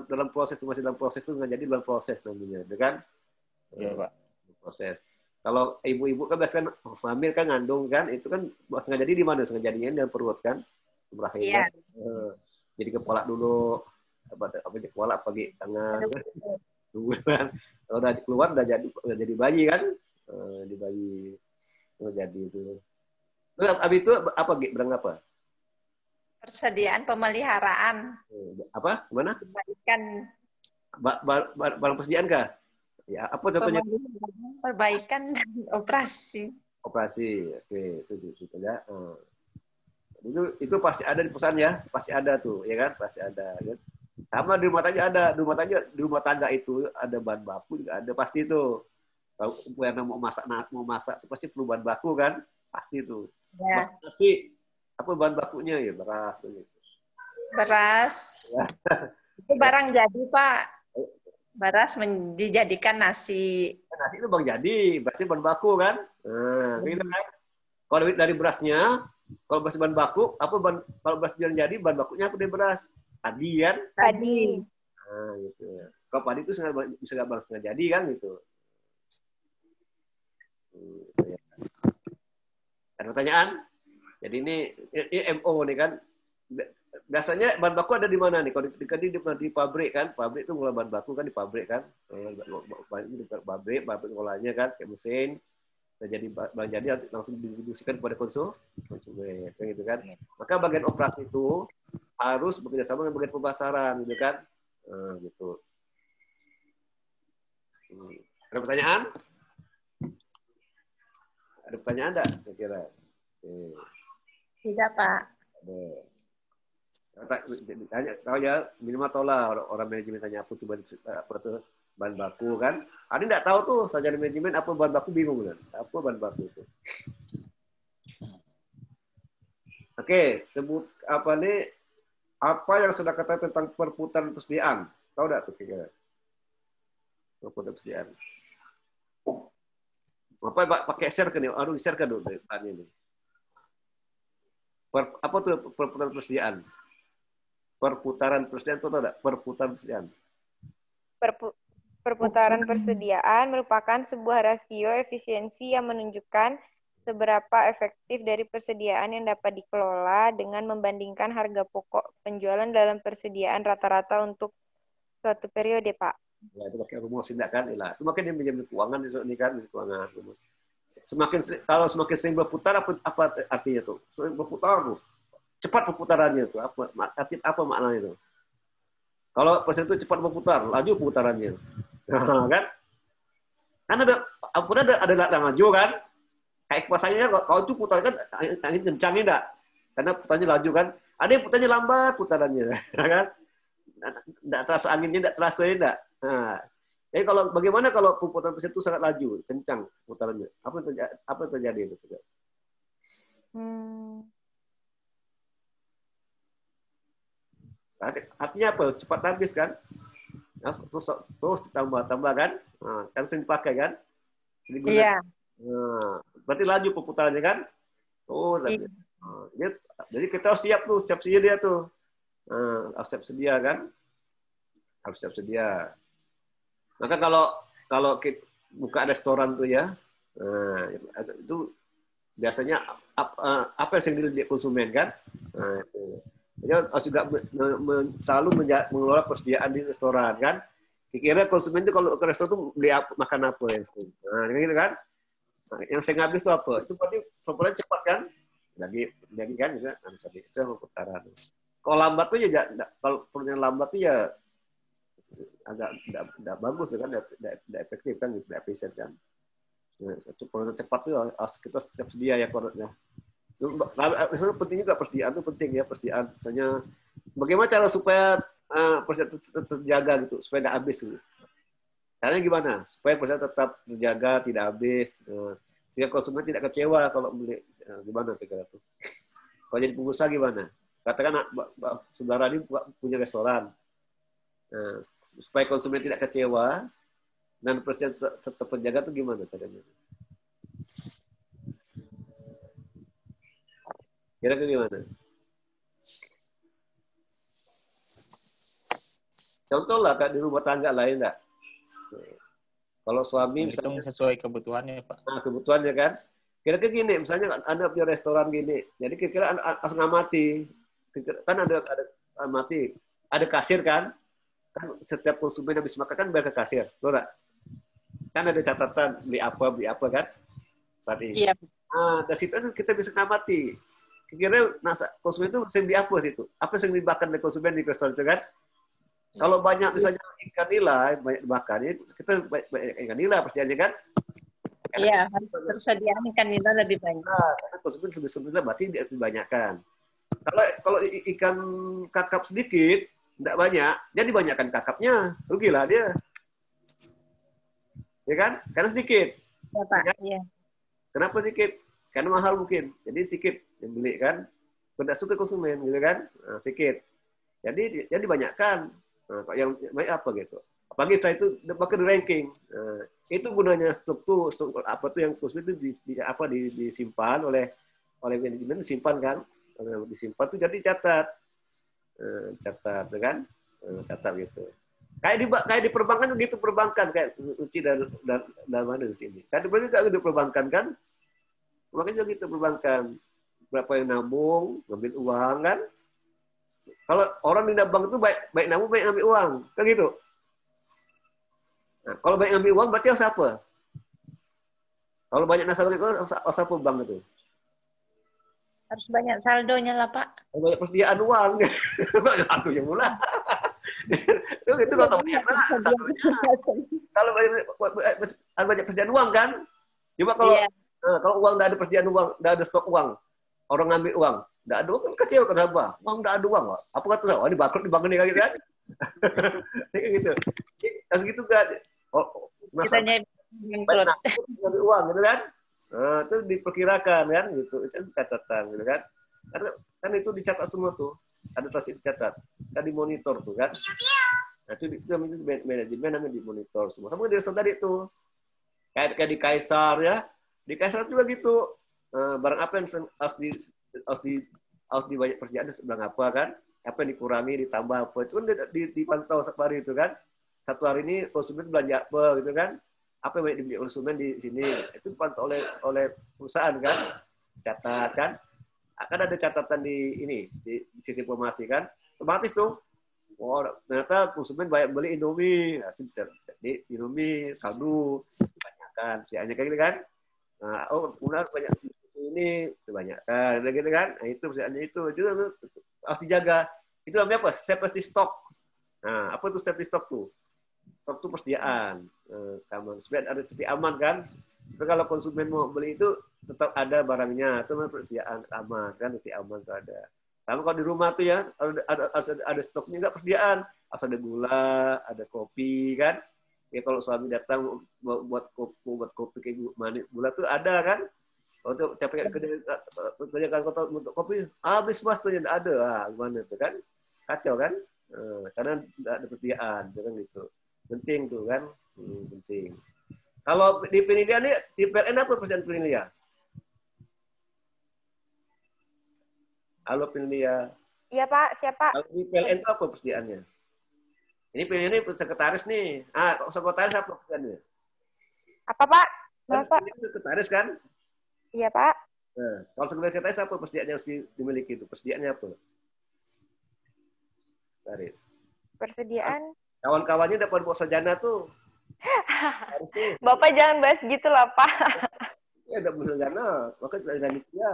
dalam proses masih dalam proses itu nggak jadi dalam proses namanya, kan? Iya, Pak. Proses. Kalau ibu-ibu kan biasanya hamil kan ngandung kan, itu kan sengaja jadi di mana? Sengaja jadinya dalam perut kan, rahim. Iya. Kan? Jadi kepala dulu, apa kepala pagi tangan, kan? Kalau udah keluar udah jadi bayi kan, di bayi jadi itu. Terus abis itu apa berang apa? Persediaan pemeliharaan. Apa? Gimana? Perbaikan. Barang persediaan kah? Ya, apa contohnya? Perbaikan dan operasi. Operasi, oke, itu ya. Itu pasti ada di perusahaan ya, pasti ada tuh, ya kan? Pasti ada. Ya. Sama di rumah tangga ada, di rumah tangga itu ada bahan baku juga ada pasti itu. Kalau karena mau masak itu pasti perlu bahan baku kan, pasti itu. Ya. Nasi, apa bahan bakunya ya beras. Gitu. Beras. Ya. Itu barang jadi Pak. Beras dijadikan nasi. Nasi itu bang jadi, berasnya bahan baku kan. Nah, gitu kan. Kalau dari berasnya, kalau beras bahan baku, kalau beras jadi bahan bakunya apa dari beras? Padi kan? Padi. Nah, gitu. Kalau padi itu bisa nggak bahan setengah jadi kan gitu. Ada pertanyaan? Jadi ini MO nih kan. Biasanya bahan baku ada di mana nih? Kalau di pabrik kan, pabrik itu ngolah bahan baku kan di pabrik kan. Pabrik ngolahnya kan kayak mesin. Jadi bahan jadi langsung didistribusikan kepada konsumen kan gitu kan. Maka bagian operasi itu harus bekerjasama dengan bagian pemasaran gitu kan. Gitu. Ada pertanyaan? Ada pertanyaan enggak kira-kira? Tidak, Pak. Tahu ya, minimal tahu lah orang manajemen tanya apa tuh bahan baku kan. Ada nggak tahu tuh sarjana manajemen apa bahan baku bingung kan? Apa bahan baku itu? Oke, sebut apa nih? Apa yang sudah kata tentang perputaran persediaan? Tahu nggak tuh kira-kira? Perputaran persediaan. Apa Pak pakai share kan nih? Harus share kan dulu tadi ini. Apa tuh perputaran persediaan? Perputaran persediaan itu ada perputaran persediaan. Perputaran persediaan merupakan sebuah rasio efisiensi yang menunjukkan seberapa efektif dari persediaan yang dapat dikelola dengan membandingkan harga pokok penjualan dalam persediaan rata-rata untuk suatu periode, Pak? Ya, itu pakai rumus tindakan lah. Itu makanya dia menjamin keuangan ini kan, keuangan. Kalau semakin sering berputar apa artinya tuh? Sering berputar tuh. Cepat perputarannya tuh. Apa maknanya itu? Kalau persen itu cepat berputar, laju perputarannya. Kan? Kan ada laju kan? Kayak kipasannya kan, kalau itu putar kan angin kencang enggak? Karena putarnya laju kan. Ada yang putarnya lambat putarannya, kan? Enggak terasa anginnya, enggak terasa enggak. Nah, jadi kalau bagaimana kalau putaran mesin itu sangat laju, kencang putarannya? Apa yang terjadi itu? Artinya apa? Cepat habis kan? Terus ditambah kan? Nah, kan sering dipakai kan? Iya. Nah, berarti laju perputarannya kan? Oh, iya. Jadi kita harus siap sedia tuh. Harus siap sedia kan? Harus siap sedia. Maka kalau kita buka restoran tuh ya, itu biasanya apa yang sering dilihat konsumen kan? Nah, itu. Jadi harus juga selalu mengelola persediaan di restoran kan? Kira konsumen itu kalau ke restoran tuh beli makan apa yang sering. Nah, gitu kan? Nah, yang sering habis itu apa? Itu berarti perputaran cepat kan? Lagi kan juga itu perputaran. Kalau lambat tuh ya kalau perputaran lambat tuh ya agak tidak bagus kan, tidak efektif kan, tidak efisien kan. Perputaran cepat tuh harus kita siap sedia ya produknya. Misalnya penting juga persediaan itu penting ya, persediaan. Misalnya bagaimana cara supaya persediaan terjaga gitu, supaya tidak habis gitu. Caranya gimana? Supaya persediaan tetap terjaga, tidak habis. Sehingga konsumen tidak kecewa kalau beli. Gimana kira-kira tuh? Kalau jadi pengusaha gimana? Katakan saudara ini punya restoran. Supaya konsumen tidak kecewa dan persediaan tetap terjaga itu gimana caranya? Kira-kira gimana? Contoh lah Kak, di rumah tangga lain enggak? Kalau suami misalnya sesuai kebutuhannya, Pak. Nah, kebutuhannya kan. Kira-kira gini, misalnya Anda punya restoran gini. Jadi kira-kira harus ngamati. Kan ada amati. Ada kasir kan? Kan setiap konsumen habis makan kan bayar ke kasir. Betul enggak? Kan ada catatan beli apa kan? Saat ini. Iya. Nah, dari situ kita bisa ngamati. Kira-kira konsumen itu sering beli apa sih itu? Apa yang dimakan oleh konsumen di restoran itu kan? Kalau banyak misalnya ikan nila, banyak dimakan, kita banyak ikan nila persediaannya kan? Iya, persediaan ikan nila lebih banyak. Nah, karena konsumen sebetulnya berarti dibanyakkan. Kalau ikan kakap sedikit, tidak banyak, jadi banyakkan kakapnya, rugilah dia. Ya kan? Karena sedikit. Ya, Pak. Ya? Iya. Kenapa sedikit? Karena mahal mungkin. Jadi sedikit yang beli kan. Tidak suka konsumen gitu kan. Nah, sedikit. Jadi banyakkan. Nah, yang banyak apa gitu. Apalagi setelah itu bakal di ranking. Nah, itu gunanya struktur apa tuh yang konsumen itu disimpan oleh manajemen, disimpan kan. Disimpan tuh jadi catat kan. Catat gitu. Kayak di perbankan gitu, perbankan kayak Uci dan mana di sini. Kayak di perbankan kan. Makanya gitu perbankan. Berapa yang nabung, ngambil uang kan. Kalau orang di bank itu baik nabung, baik ngambil uang. Kan gitu. Nah, kalau baik ngambil uang berarti harus apa? Kalau banyak nasabah itu harus apa bank itu? Harus banyak saldonya lah, Pak. Banyak persediaan uang. Banyak saldonya mula. Itu kalau banyak kalau banyak persediaan uang kan? Coba kalau uang tidak ada persediaan uang, tidak ada stok uang, orang ngambil uang, tidak ada uang kan kecewa kenapa? Uang tidak ada uang, apa kata saya? Ini bangkrut di bank ini kan? Kayak gitu. Harus gitu kan? Kita ngambil uang gitu kan? Nah, itu diperkirakan kan? Gitu. Itu catatan gitu kan? Karena kan itu dicatat semua tuh, ada tas dicatat, kan dimonitor tuh kan? Nah itu manajemen namanya dimonitor semua. Sama di restoran tadi tuh, kayak di Kaisar ya, di Kaisar juga gitu. Barang apa yang harus dibanyak persediaan sebelah apa kan? Apa yang dikurangi, ditambah apa? Itu kan dipantau setiap hari itu kan? Satu hari ini konsumen belanja apa gitu kan? apa yang banyak dibeli konsumen di sini, itu dipantau oleh perusahaan kan, catat kan, akan ada catatan di sistem informasi kan, otomatis tuh, oh ternyata konsumen banyak beli Indomie, nah, jadi Indomie kaldu kebanyakan, sianya kayak gitu kan, nah, oh kemudian banyak ini kebanyakan, gitu kan, nah itu sianya itu juga harus dijaga, itu namanya apa? Safety stock. Nah, apa itu safety stock tuh? Stok itu persediaan, supaya ada titik aman kan. Tapi kalau konsumen mau beli itu tetap ada barangnya, itu memang persediaan aman kan, titik aman itu ada. Sama kalau di rumah tuh ya ada stoknya nggak persediaan, harus ada gula, ada kopi kan. Ya kalau suami datang buat kopi kayak gula tuh ada kan. Untuk capek kerja untuk kopi habis mas tuh yang ada, gimana tuh kan? Kacau kan? Karena nggak ada persediaan, kan gitu. Penting tuh kan, penting. Kalau di Penilia nih, di PLN apa persediaan Penilia? Halo Penilia. Iya Pak, siapa? Kalau di PLN itu apa persediaannya? Ini Penilia ini sekretaris nih. Sekretaris apa persediaannya? Apa Pak? Bapak? Sekretaris kan? Iya Pak. Nah, kalau sekretaris apa persediaannya harus dimiliki itu? Persediaannya apa? Sekretaris. Persediaan? Kawan-kawannya dapat bawa sarjana tuh. Bapak jangan bahas gitu lah, Pak. Ya, dapat sarjana. Makanya sarjana dia.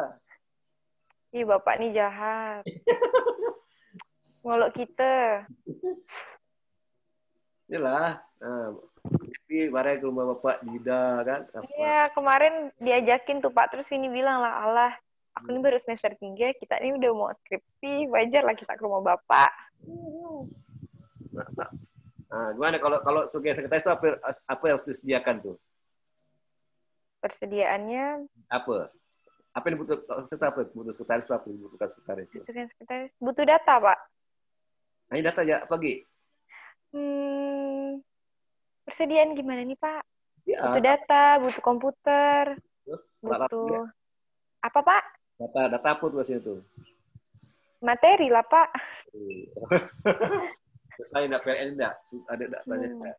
Ih, Bapak nih jahat. Ngolok kita. Inilah. Nah, tapi bareng ke rumah Bapak Dida kan. Iya, kemarin diajakin tuh Pak. Terus Vini bilang lah, Allah, aku ini baru semester 3, kita ini udah mau skripsi, wajar lah kita ke rumah Bapak. Nah, gimana kalau sebagai sekretaris itu apa yang harus disediakan tuh? Persediaannya apa? Apa yang butuh sekretaris itu apa yang dibutuhkan sekretaris itu? Sekretaris butuh data, Pak. Nah, ini data ya apa lagi? Persediaan gimana nih, Pak? Ya. Butuh data, butuh komputer. Terus butuh apa, Pak? Data apa tuh maksudnya tuh? Materi lah, Pak. Terus saya enggak PLN enggak? Ada datanya enggak?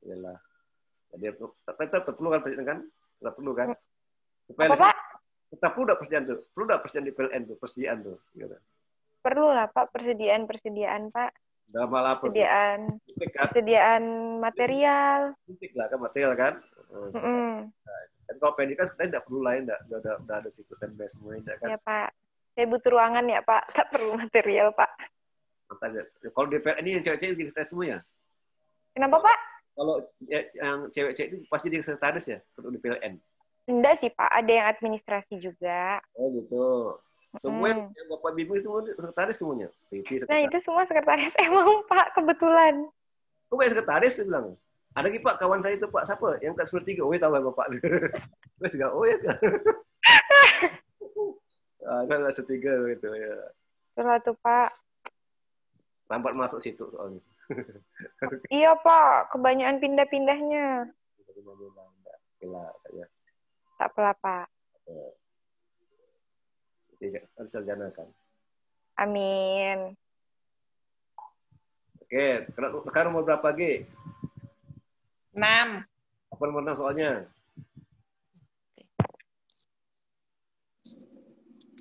Iyalah. Jadi tetap perlu kan persediaan kan? Tetap perlu kan? Apa, Pak? Tetap perlu enggak persediaan tuh? Perlu enggak persediaan di PLN tuh? Persediaan tuh. Gitu. Perlu lah, Pak. Persediaan, Pak. Dalam hal apa? Persediaan material. Penting lah kan material kan? Dan kalau PLN kan sebenarnya enggak perlu lain, udah ada situs standby semuanya kan? Ya, Pak. Saya butuh ruangan ya, Pak. Tak perlu material, Pak. Makanya. Kalau di PLN ini yang cewek-cewek jadi sekretaris semua ya? Kenapa, Pak? Kalau yang cewek-cewek itu pasti jadi sekretaris ya? Kalau di PLN? Enggak sih, Pak. Ada yang administrasi juga. Oh, gitu. Semua yang Bapak Bimbing itu sekretaris semuanya? Nah, itu semua sekretaris. Emang, Pak, kebetulan. Kok banyak sekretaris, saya bilang. Ada lagi, Pak, kawan saya itu, Pak, siapa? Yang kelas 3. Oh, ya tahu ya, Bapak. Terus juga, oh ya. Kan kelas 3 gitu ya. Itulah tuh, Pak. Lambat masuk situ soalnya. Iya, Pak. Kebanyakan pindah-pindahnya. Tak apalah, Pak. Harus sarjana kan. Amin. Oke, sekarang nomor berapa, G? 6. Apa nomor 6 soalnya?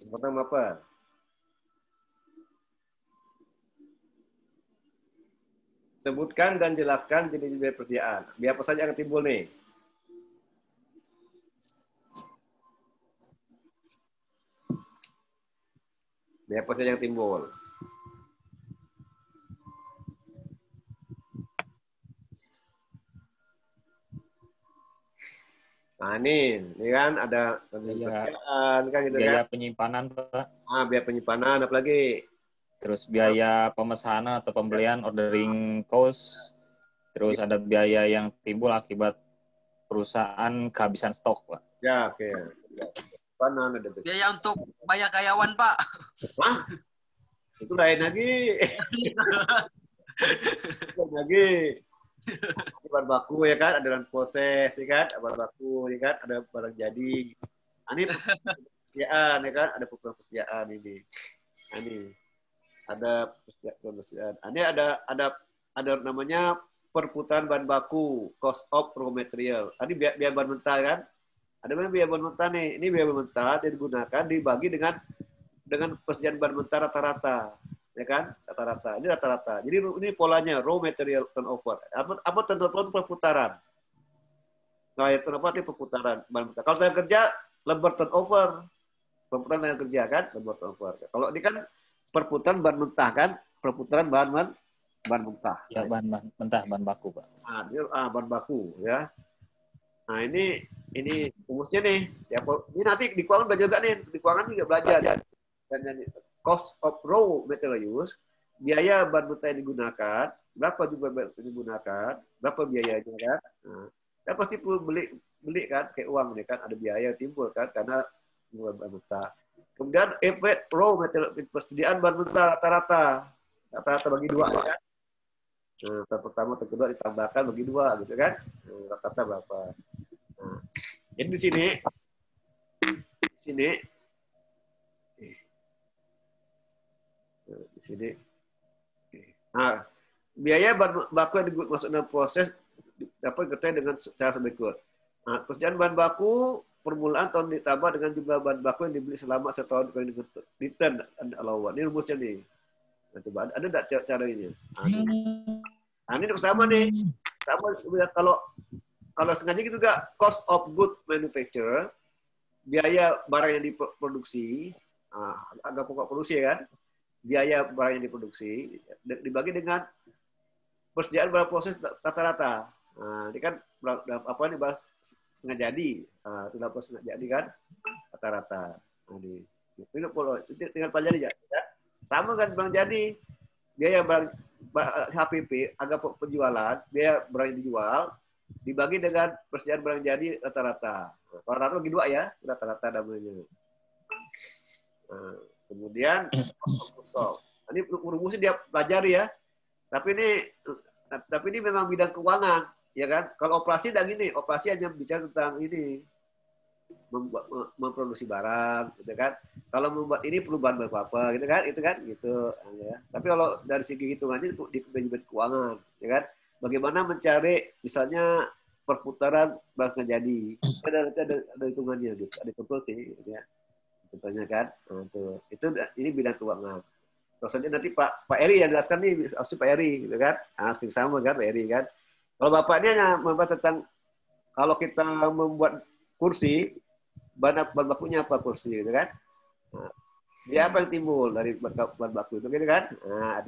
Nomor apa? Sebutkan dan jelaskan jenis-jenis persediaan. Biar apa saja yang timbul nih. Biar apa saja yang timbul. Nah ini kan ada persediaan kan gitu biaya kan. Penyimpanan, Pak. Biaya penyimpanan apalagi. Terus biaya pemesanan atau pembelian ordering cost. Terus ada biaya yang timbul akibat perusahaan kehabisan stok, Pak. Ya, oke. Ada biaya untuk bayar karyawan, Pak. Hah? Itu lain lagi. Bahan baku ya kan, ada dalam proses ya kan, bahan baku ya kan, ada barang jadi. Ini persediaan ya kan, ada persediaan ini. Ini ada persediaan. Ini ada ada namanya perputaran bahan baku, cost of raw material. Tadi biaya bahan mentah kan? Ada biaya bahan mentah nih. Ini biaya bahan mentah dia digunakan dibagi dengan persediaan bahan mentah rata-rata, ya kan? Rata-rata. Ini rata-rata. Jadi ini polanya raw material turnover. Apa turnover itu perputaran? Nah, itu apa itu perputaran bahan mentah. Kalau saya kerja labor turnover, perputaran tenaga kerja kan, labor turnover. Kalau ini kan perputaran bahan mentah kan, perputaran bahan mentah. Ya, bahan mentah, bahan baku, Pak. Bahan baku ya. Nah, ini rumusnya nih. Ya, ini nanti di keuangan belajar juga nih. Di keuangan juga belajar. Dan cost of raw material use, biaya bahan mentah yang digunakan, berapa jumlah bahan yang digunakan, berapa biayanya kan. Nah, kan pasti perlu beli kan, kayak uang nih kan, ada biaya timbul kan, karena bahan mentah. Kemudian average raw material, persediaan bahan mentah rata-rata bagi dua kan. Nah, pertama, kedua ditambahkan bagi dua gitu kan. Rata-rata berapa. Nah, jadi di sini nah, biaya bahan baku yang masuk dalam proses dapat diketahui dengan cara berikut. Nah, persediaan bahan baku permulaan tahun ditambah dengan jumlah bahan baku yang dibeli selama setahun dengan return and allowance. Ini rumusnya nih. Nah, coba ada enggak caranya? Nah, ini sama nih. Sama kalau sengaja gitu juga cost of good manufacturer, biaya barang yang diproduksi, agak pokok produksi kan, biaya barang yang diproduksi dibagi dengan persediaan barang proses rata-rata. Nah, ini kan apa nih bahas setengah jadi, tidak setengah jadi kan rata-rata. Nah, ini tinggal pelajari ya. Sama kan barang jadi, biaya barang HPP agak penjualan, biaya barang yang dijual dibagi dengan persediaan barang jadi rata-rata. Kalau rata-rata bagi dua ya, rata-rata namanya. Nah, kemudian ini rumusnya dia pelajari ya. Tapi ini memang bidang keuangan, ya kan? Kalau operasi dan gini, operasi hanya bicara tentang ini memproduksi barang, gitu kan? Kalau membuat ini perlu bahan baku apa, gitu kan? Gitu. Ya. Tapi kalau dari segi hitungannya di manajemen keuangan, ya kan? Bagaimana mencari misalnya perputaran barang nggak jadi, ada hitungannya, gitu. Ada contoh sih, gitu ya. Contohnya kan, nah, itu ini bidang keuangan. Terus saja nanti Pak Eri yang jelaskan nih, harus Pak Eri, gitu kan? Nah, seperti sama kan Pak Eri kan? Kalau Bapak ini hanya membahas tentang kalau kita membuat kursi, bahan bakunya apa kursi, gitu kan? Nah, biaya apa yang timbul dari bahan baku itu, gitu kan? Nah,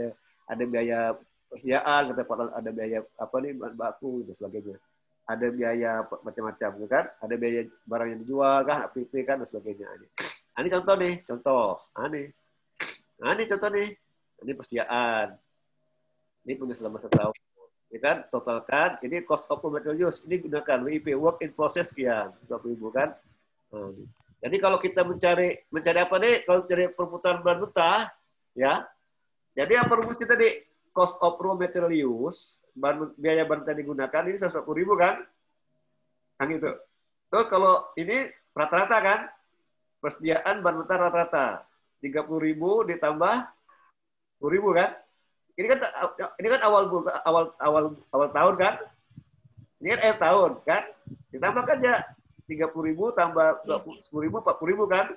ada biaya persediaan, ada biaya apa nih bahan baku dan sebagainya. Ada biaya macam-macam, gitu kan? Ada biaya barang yang dijual kan, APP kan dan sebagainya. Nah, ini contoh nih, contoh. Nah, ini contoh nih. Ini persediaan. Ini punya selama setahun. Ya kan, totalkan. Ini cost of material use. Ini gunakan WIP, work in process sekian. 20.000 kan. Nah, jadi kalau kita mencari apa nih? Kalau cari perputaran bahan mentah, ya. Jadi apa rumusnya tadi? Cost of raw material use, biaya bahan mentah digunakan, ini 140.000 kan? Kan gitu. Terus kalau ini rata-rata kan? Persediaan bahan mentah rata-rata. 30.000 ditambah 10.000 kan? Ini kan awal tahun kan? Ini kan akhir tahun kan? Ditambahkan aja 30.000 tambah 10.000 40.000 kan?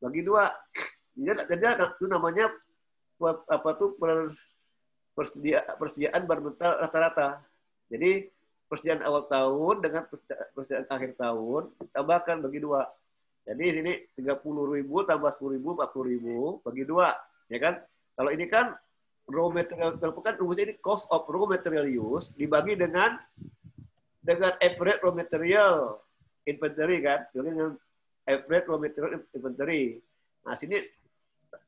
Bagi dua. Jadi itu namanya apa tuh persediaan bahan mentah rata-rata. Jadi persediaan awal tahun dengan persediaan akhir tahun tambahkan bagi dua. Jadi sini 30.000 tambah 10.000 40.000 bagi dua, ya kan? Kalau ini kan raw material, kan rumusnya ini cost of raw material use dibagi dengan average raw material inventory kan? Jadi dengan average raw material inventory. Nah sini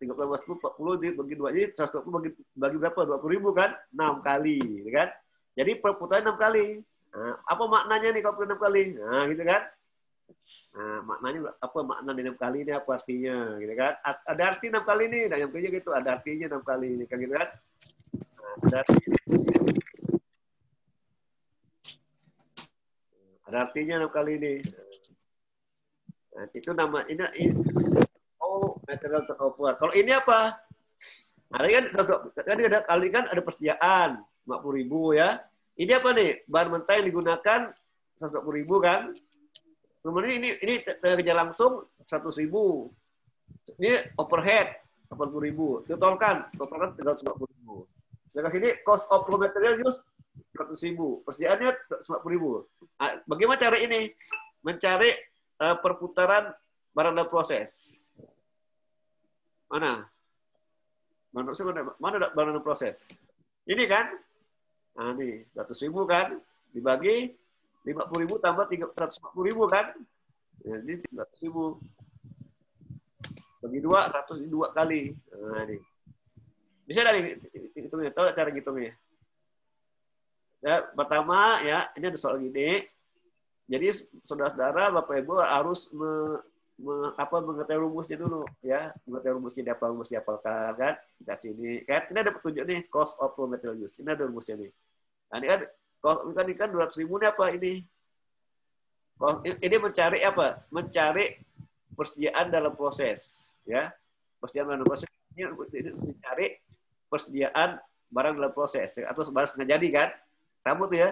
30 40 dibagi dua, jadi 120 bagi berapa? 20.000 kan? 6 kali, ya kan? Jadi perputaran 6 kali. Nah, apa maknanya nih kalau 6 kali? Nah gitu kan? Nah, maknanya apa makna 6 kali ini, apa artinya gitu kan? Ada arti 6 kali ini, nah yang punya gitu, ada artinya 6 kali ini kan gitu kan? Nah, ada artinya 6 kali ini. Nah, itu nama ini material turnover. Kalau ini apa? Nah, kali kan ada persediaan 150.000 ya. Ini apa nih? Bahan mentah yang digunakan 150.000 kan? Kemudian ini kerja langsung 100.000. Ini overhead 80.000. Totalkan 350.000. Sedangkan sini cost of raw material use 100.000. Persediaannya 150.000. Nah, bagaimana cara ini? Mencari perputaran barang dalam proses. Mana barang dalam proses? Ini kan? Nah, nih 100.000 kan? Dibagi 50.000 tambah 150.000 kan? Jadi 100.000. Bagi 2, 102 kali. Nah, ini. Bisa dari hitungnya, tahu cara hitungnya? Ya, pertama ya, ini ada soal gini. Jadi saudara-saudara, Bapak Ibu harus mengetahui rumusnya dulu ya. Mengetahui rumusnya dihafalkan kan? Kita sini kan. Ini ada petunjuk nih, cost of raw material use. Ini ada rumusnya nih. Nah, ini kan ini kan 200.000 ini apa ini? Ini mencari apa? Mencari persediaan dalam proses, ya. Persediaan dalam proses ini mencari persediaan barang dalam proses atau barang setengah jadi kan? Sama tuh ya.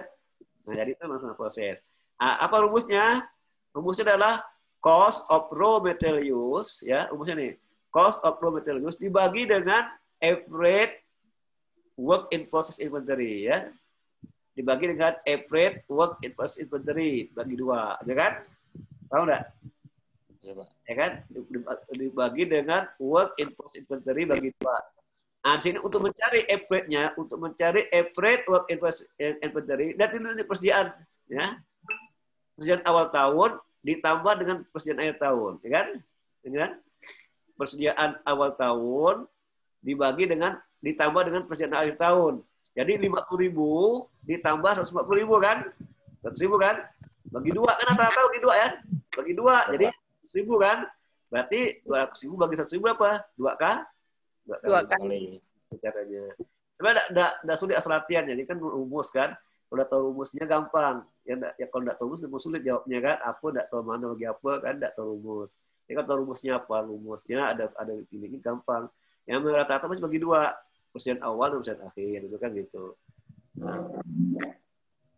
Nah, jadi itu langsung proses. Nah, apa rumusnya? Rumusnya adalah cost of raw material use, ya. Rumusnya nih. Cost of raw material use dibagi dengan average work in process inventory, ya. Dibagi dengan average work in process inventory, bagi 2, ya kan? Tahu enggak? Ya, Pak. Ya kan? Dibagi dengan work in process inventory bagi 2. Nah, di sini untuk mencari average-nya, untuk mencari average work in process inventory, dan ini persediaan, ya. Persediaan awal tahun ditambah dengan persediaan akhir tahun, ya kan? Ya kan? Persediaan awal tahun dibagi dengan ditambah dengan persediaan akhir tahun. Jadi 50.000 ditambah 140.000 kan? 100.000 kan? Bagi 2 kan rata-rata bagi 2 ya? Bagi 2 jadi 100.000 kan? Berarti 200.000 bagi 100.000 apa? 2 kali. Caranya. Sebenarnya enggak sulit asal latihan, jadi kan rumus kan. Kalau udah tahu rumusnya gampang. Ya kalau enggak tahu rumus lebih sulit jawabnya kan. Apa enggak tahu mana bagi apa kan enggak tahu rumus. Jadi kan tahu rumusnya apa? Rumusnya ada ini gampang. Yang rata-rata masih bagi 2. Persediaan awal dan persediaan akhir itu kan gitu. Nah.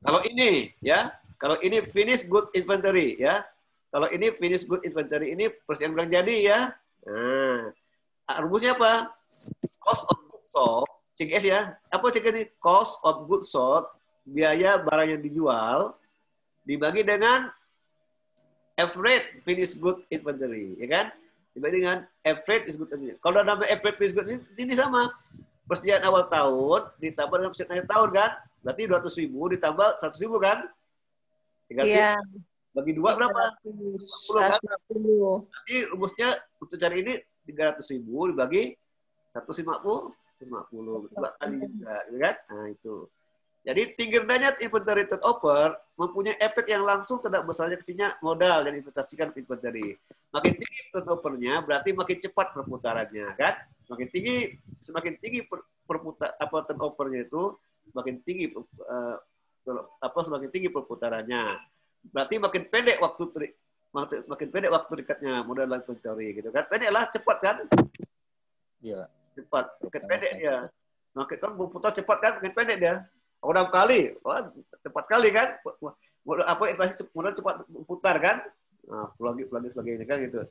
Kalau ini ya, kalau ini finish good inventory ya. Kalau ini finish good inventory ini persediaan barang jadi ya. Nah, rumusnya apa? Cost of goods sold, CGS ya. Apa CGS ini? Cost of goods sold, biaya barang yang dijual dibagi dengan average finish good inventory, ya kan? Dibagi dengan average finish good inventory. Kalau ada average finish good ini sama. Persediaan awal tahun ditambah dengan persediaan akhir tahun kan? Berarti 200.000 ditambah 100.000 kan? Iya. Bagi 2 berapa? 150 kan? Jadi rumusnya untuk cari ini 300.000 dibagi 150 2 kali juga, kan? Nah, itu. Jadi tinggi rendahnya inventory turnover mempunyai efek yang langsung terhadap besarnya kecilnya modal yang diinvestasikan ke inventory. Makin tinggi turnovernya berarti makin cepat perputarannya, kan? Semakin tinggi turnovernya itu semakin tinggi perputarannya. Berarti makin pendek waktu dekatnya modal inventory gitu kan. Pendek lah, cepat kan? Iya. Cepat, makin pendek dia. Makin kan berputar cepat kan, makin pendek dia. 6 kali, wah, cepat kali kan? Inflasi modal cepat berputar kan? Nah, lagi sebagainya kan gitu.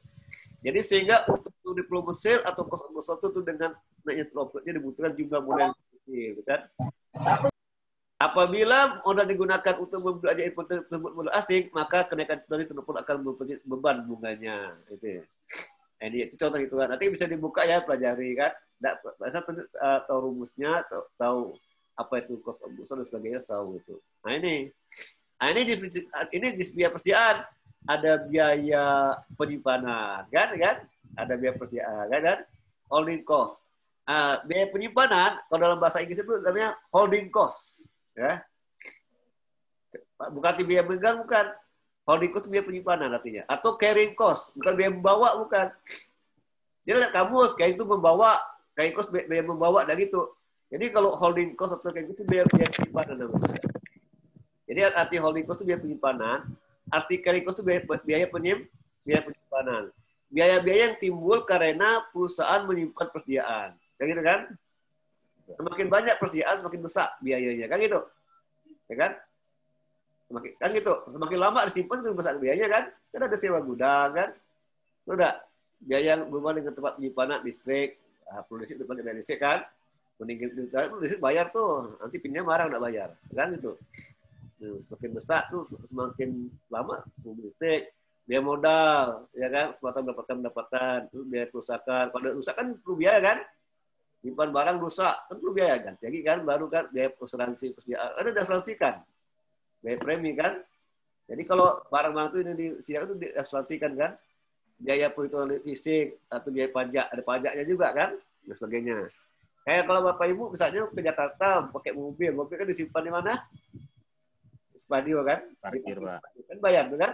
Jadi sehingga untuk diploma sale atau cost of goods sold itu dengan naiknya profitnya dibutuhkan jumlah modal yang kecil, kan? Apabila modal digunakan untuk membelanja inventory tersebut modal asing, maka kenaikan turnover akan mempunyai beban bunganya. Itu. Ini itu contoh itu kan. Nanti bisa dibuka ya, pelajari kan. Biasa tahu rumusnya, tahu apa itu cost of goods sold dan sebagainya, tahu itu. Nah ini di biaya persediaan ada biaya penyimpanan, kan? Ada biaya persediaan, kan? Holding cost. Biaya penyimpanan kalau dalam bahasa Inggris itu namanya holding cost, ya. Bukan biaya megang, bukan. Holding cost itu biaya penyimpanan artinya. Atau carrying cost, bukan biaya membawa, bukan. Jadi kamus kayak itu membawa, carrying cost biaya membawa dan gitu. Jadi kalau holding cost atau carrying cost itu biaya penyimpanan namanya. Jadi arti holding cost itu biaya penyimpanan, arti carrying cost itu biaya penyimpanan. Biaya-biaya yang timbul karena perusahaan menyimpan persediaan. Kayak gitu kan? Semakin banyak persediaan, semakin besar biayanya, kan gitu, ya kan? Semakin lama disimpan, semakin besar biayanya kan? Kan ada sewa gudang kan? Udah biaya berhubungan dengan tempat penyimpanan listrik, perlu listrik depan dari listrik kan? Mending listrik bayar tuh, nanti pinnya marah nggak bayar, kan gitu. Semakin besar tuh, semakin lama listrik, biaya modal, ya kan? Kesempatan pendapatan, biaya kerusakan. Kalau ada rusak kan perlu biaya kan? Simpan barang rusak kan perlu biaya kan? Jadi kan baru kan biaya asuransi, ada asuransi kan? Biaya premi kan? Jadi kalau barang-barang itu ini disediakan itu diasuransikan kan? Biaya perhitungan fisik atau biaya pajak, ada pajaknya juga kan? Dan sebagainya. Kayak kalau Bapak Ibu misalnya ke Jakarta pakai mobil kan disimpan di mana? Spadio kan? Parkir, Pak. Kan bayar tuh kan?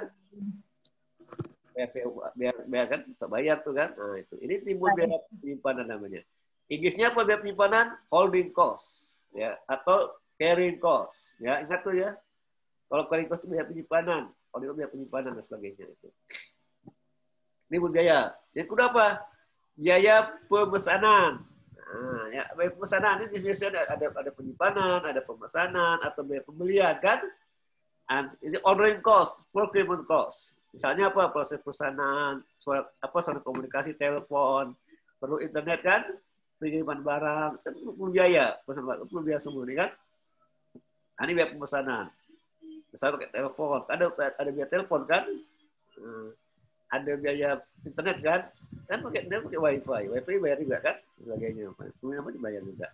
Biar kan tak bayar tuh kan? Nah itu. Ini timbul biaya penyimpanan namanya. Inggrisnya apa biaya penyimpanan? Holding cost, ya, atau carrying cost. Ya, ingat tuh ya. Kalau carrying cost itu biaya penyimpanan, holding cost biaya penyimpanan dan sebagainya itu. Ini biaya. Yang kedua apa? Biaya pemesanan. Nah, ya, biaya pemesanan ini biasanya ada penyimpanan, ada pemesanan atau biaya pembelian kan? Ini ordering cost, procurement cost. Misalnya apa? Proses pesanan, soal komunikasi, telepon, perlu internet kan? Pengiriman barang, kan perlu biaya, perlu biaya semua ini kan? Ini biaya pemesanan. Misalnya pakai telepon, ada biaya telepon kan? Ada biaya internet kan? Kan pakai wifi bayar juga kan? Sebagainya, pengiriman dibayar juga.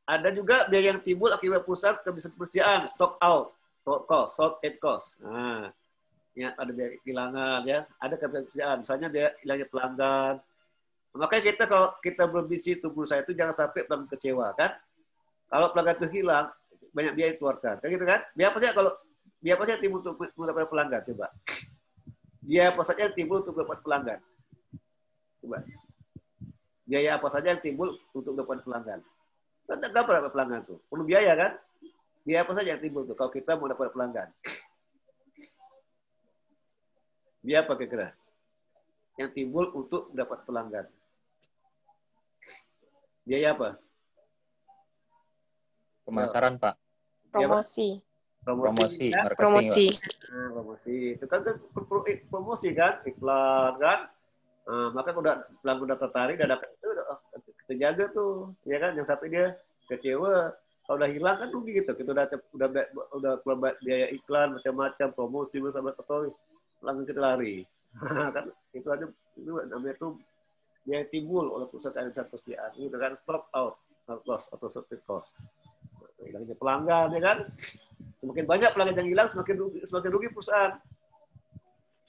Ada juga biaya yang timbul akibat perusahaan ketersediaan, stock out, cost, sold out cost. Nah, ya ada biaya kehilangan ya, ada ketersediaan, misalnya biaya hilangnya pelanggan. Makanya kalau kita berbisnis tubuh saya itu jangan sampai pelanggan kecewa kan. Kalau pelanggan itu hilang, banyak biaya dikeluarkan. Kan gitu kan? Biaya apa sih yang timbul untuk mendapatkan pelanggan? Coba. Biaya apa saja yang timbul untuk dapat pelanggan? Coba. Biaya apa saja yang timbul untuk dapat pelanggan? Kan nggak dapat pelanggan tuh. Perlu biaya kan? Biaya apa saja yang timbul tuh kalau kita mau dapat pelanggan? Biaya apa kira-kira? Yang timbul untuk dapat pelanggan? Biaya apa? Pemasaran, Pak. Promosi. Promosi, kan? marketing. Promosi. Nah, promosi. Itu kan promosi kan, iklan kan. Maka udah pelanggan udah tertarik, udah dapat itu kita jaga tuh, ya kan? Jangan sampai dia kecewa. Kalau udah hilang kan rugi gitu. Kita udah keluar biaya iklan macam-macam, promosi bersama ketahui, pelanggan kita lari. Kan itu aja itu namanya tuh biaya timbul oleh perusahaan dan persediaan. Itu kan stock out cost atau sold cost. Hilangnya pelanggan ya kan. Semakin banyak pelanggan yang hilang, semakin rugi perusahaan.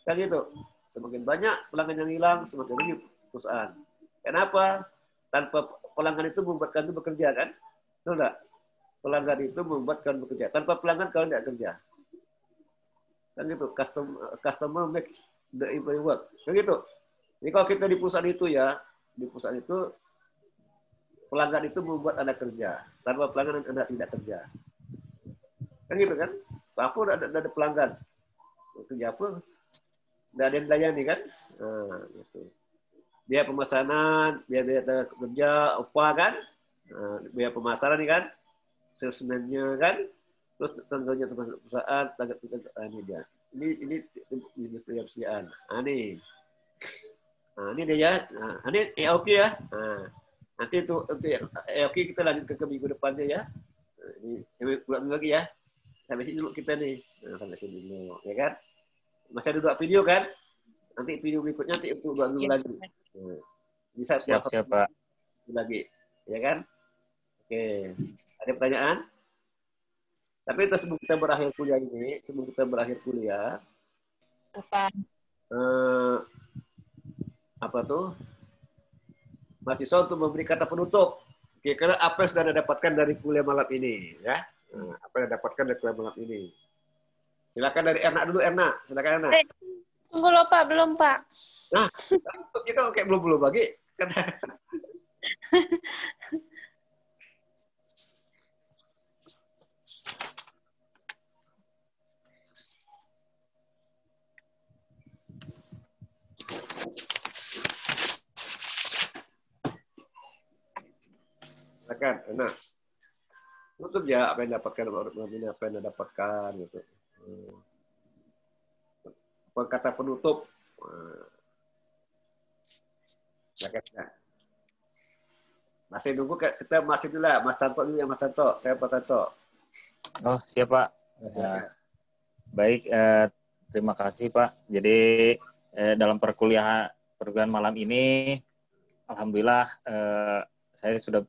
Kan gitu. Semakin banyak pelanggan yang hilang, semakin rugi perusahaan. Kenapa? Tanpa pelanggan itu membuat kalian bekerja kan? Betul enggak? Pelanggan itu membuat kalian bekerja. Tanpa pelanggan kalian tidak kerja. Kan gitu. Customer make the employee work. Kan gitu. Jadi kalau kita di perusahaan itu ya, di perusahaan itu pelanggan itu membuat Anda kerja. Tanpa pelanggan Anda tidak kerja. Kan gitu kan? Apa udah ada pelanggan. Kerja apa? Udah ada yang layani kan? Nah, gitu. Biaya pemesanan, biaya kerja, apa kan? Nah, biaya pemasaran nih kan? Salesman-nya kan? Terus tentunya perusahaan, ini dia. Ini persediaan. Nah, nih. Nah, ini dia ya. Nah, ini EOQ ya. Nah, nanti untuk EOQ kita lanjut ke minggu depannya ya. Nah, ini bulan lagi ya. Sampai sini dulu kita nih. Nah, sampai sini dulu, ya kan? Masih ada 2 video kan? Nanti video berikutnya nanti untuk 2 minggu lagi. Nah, bisa Siap, Pak. Lagi, ya kan? Oke. Ada pertanyaan? Tapi sebelum kita berakhir kuliah, apa tuh? Mahasiswa untuk memberi kata penutup. Kira-kira apa yang sudah Anda dapatkan dari kuliah malam ini, ya? Nah, apa yang Anda dapatkan dari kuliah malam ini? Silakan dari Erna dulu, Erna. Silakan Erna. Tunggu loh Pak, belum Pak. Nah, kita kayak belum bagi. Silakan, Erna. Tutup ya apa yang dapatkan, apa yang dapatkan gitu. Kata penutup. Masih nunggu, kita masih dulu lah. Mas Tanto dulu ya, Mas Tanto. Saya Pak Tanto. Oh, siap Pak. Baik, terima kasih Pak. Jadi dalam perkuliahan malam ini, alhamdulillah saya sudah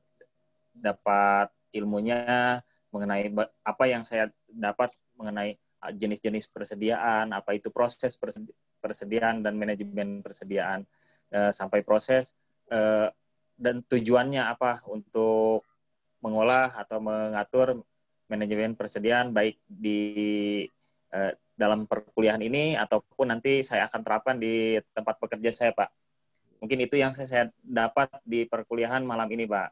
dapat ilmunya mengenai apa yang saya dapat mengenai jenis-jenis persediaan, apa itu proses persediaan dan manajemen persediaan, sampai proses dan tujuannya apa untuk mengolah atau mengatur manajemen persediaan baik di dalam perkuliahan ini ataupun nanti saya akan terapkan di tempat bekerja saya, Pak. Mungkin itu yang saya dapat di perkuliahan malam ini, Pak.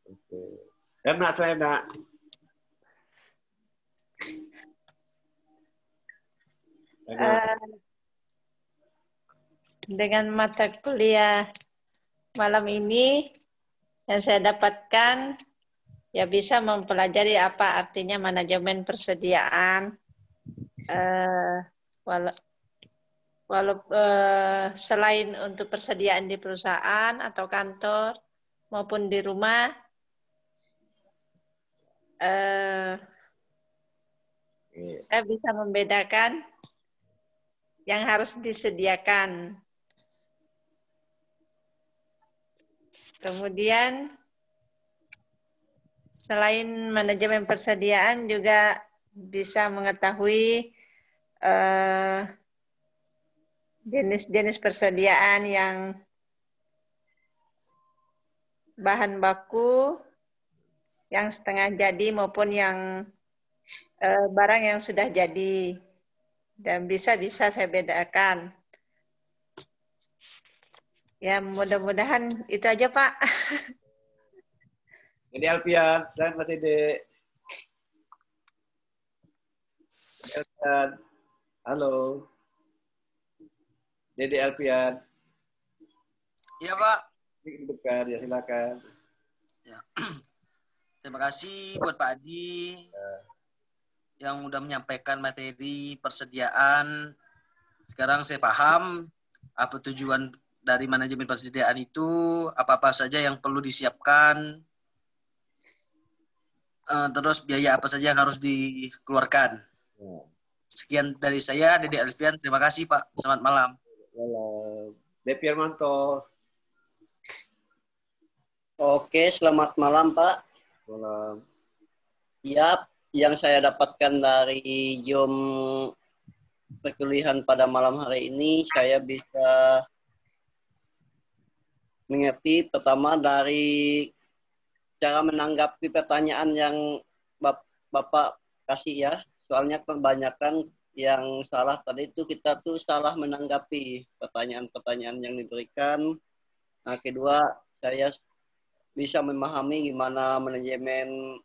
Oke. Enak, saya enak. Dengan mata kuliah malam ini yang saya dapatkan, ya bisa mempelajari apa artinya manajemen persediaan. Selain untuk persediaan di perusahaan atau kantor maupun di rumah, saya bisa membedakan yang harus disediakan. Kemudian selain manajemen persediaan juga bisa mengetahui jenis-jenis persediaan yang bahan baku yang setengah jadi maupun yang barang yang sudah jadi, dan bisa saya bedakan. Ya, mudah-mudahan itu aja, Pak. Jadi Alfian, selamat Mas Ide. Halo. Dede Alfian. Iya, Pak. Dekat, ya silakan. Ya. Terima kasih buat Pak Adi yang udah menyampaikan materi persediaan. Sekarang saya paham apa tujuan dari manajemen persediaan itu, apa-apa saja yang perlu disiapkan, terus biaya apa saja yang harus dikeluarkan. Sekian dari saya, Dede Alfian. Terima kasih, Pak. Selamat malam. Dede Firmanto. Oke, selamat malam, Pak. Malam. Ya, yang saya dapatkan dari Zoom perkuliahan pada malam hari ini, saya bisa mengerti pertama dari cara menanggapi pertanyaan yang Bapak kasih ya. Soalnya kebanyakan yang salah tadi itu kita tuh salah menanggapi pertanyaan-pertanyaan yang diberikan. Nah, kedua, saya bisa memahami gimana manajemen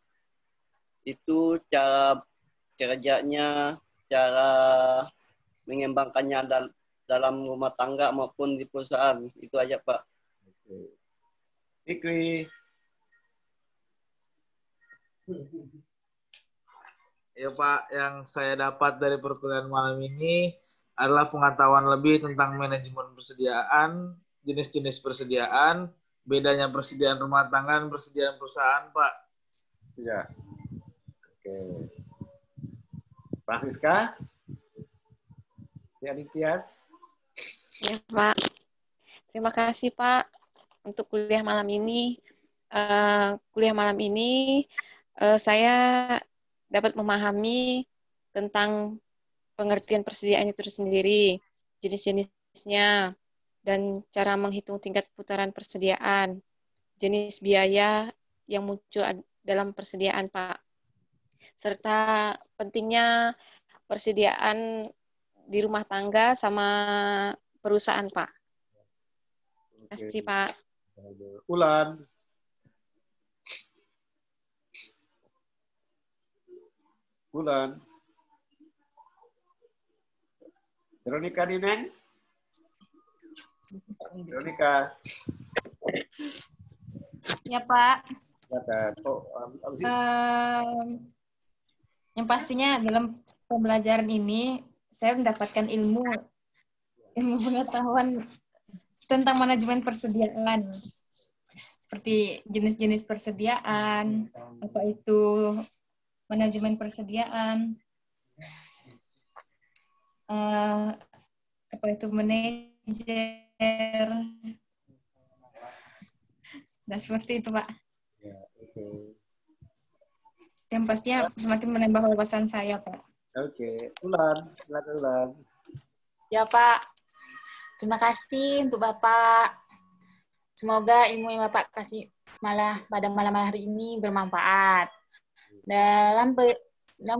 itu, cara kerjanya, cara mengembangkannya dalam rumah tangga maupun di perusahaan. Itu aja, Pak. Fikri. Ya Pak, yang saya dapat dari perkuliahan malam ini adalah pengetahuan lebih tentang manajemen persediaan, jenis-jenis persediaan, bedanya persediaan rumah tangga dan persediaan perusahaan, Pak. Ya. Oke. Francisca? Ya, Tias. Ya, Pak. Terima kasih, Pak, untuk kuliah malam ini. Saya dapat memahami tentang pengertian persediaan itu sendiri, jenis-jenisnya, dan cara menghitung tingkat putaran persediaan, jenis biaya yang muncul dalam persediaan, Pak, serta pentingnya persediaan di rumah tangga sama perusahaan, Pak. Terima kasih, Pak. Ulan. Veronica Nineng. Veronica. Ya, Pak. Yang pastinya dalam pembelajaran ini saya mendapatkan ilmu pengetahuan tentang manajemen persediaan, seperti jenis-jenis persediaan, apa itu manajemen persediaan, apa itu manajer, dan seperti itu, Pak. Ya, oke. Yang pastinya semakin menambah wawasan saya, Pak. Oke, Ulan, silakan Ulan. Ya, Pak. Terima kasih untuk Bapak. Semoga ilmu yang Bapak kasih pada malam hari ini bermanfaat. Dalam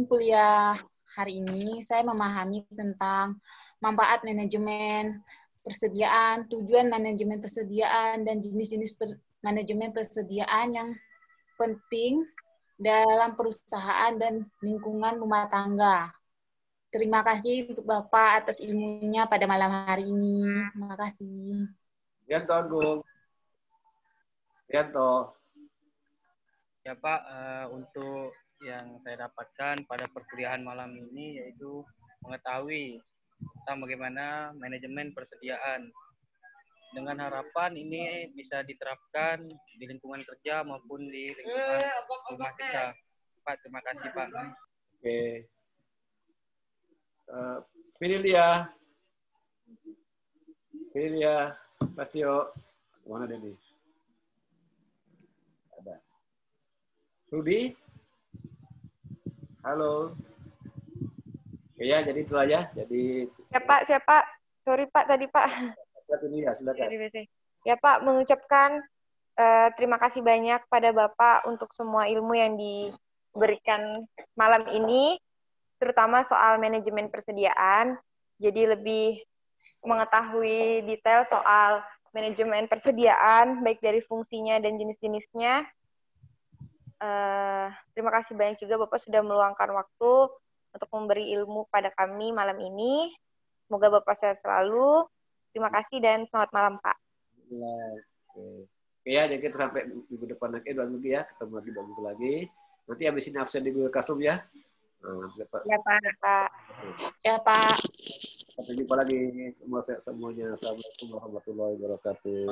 kuliah hari ini, saya memahami tentang manfaat manajemen persediaan, tujuan manajemen persediaan, dan jenis-jenis manajemen persediaan yang penting dalam perusahaan dan lingkungan rumah tangga. Terima kasih untuk Bapak atas ilmunya pada malam hari ini. Terima kasih. Yanto Agung. Yanto. Ya Pak, untuk yang saya dapatkan pada perkuliahan malam ini yaitu mengetahui tentang bagaimana manajemen persediaan. Dengan harapan ini bisa diterapkan di lingkungan kerja maupun di lingkungan rumah kita. Pak, terima kasih Pak. Oke. Fidelia, Pastio, mana dia nih? Ada. Rudi, halo. Oke ya, jadi itu aja. Jadi. Siapa? Sorry Pak, tadi Pak. Silakan. Ya Pak, mengucapkan terima kasih banyak pada Bapak untuk semua ilmu yang diberikan malam ini, terutama soal manajemen persediaan. Jadi lebih mengetahui detail soal manajemen persediaan, baik dari fungsinya dan jenis-jenisnya. Terima kasih banyak juga Bapak sudah meluangkan waktu untuk memberi ilmu pada kami malam ini. Semoga Bapak sehat selalu. Terima kasih dan selamat malam, Pak. Oke ya, jadi kita sampai minggu depan lagi, 2 minggu ya, ketemu lagi 2 minggu lagi. Nanti habis ini absen di Google Classroom ya. Ya Pak. Ya Pak. Sampai jumpa lagi semuanya. Assalamualaikum warahmatullahi wabarakatuh.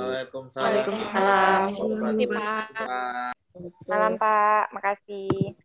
Waalaikumsalam. Malam Pak, makasih.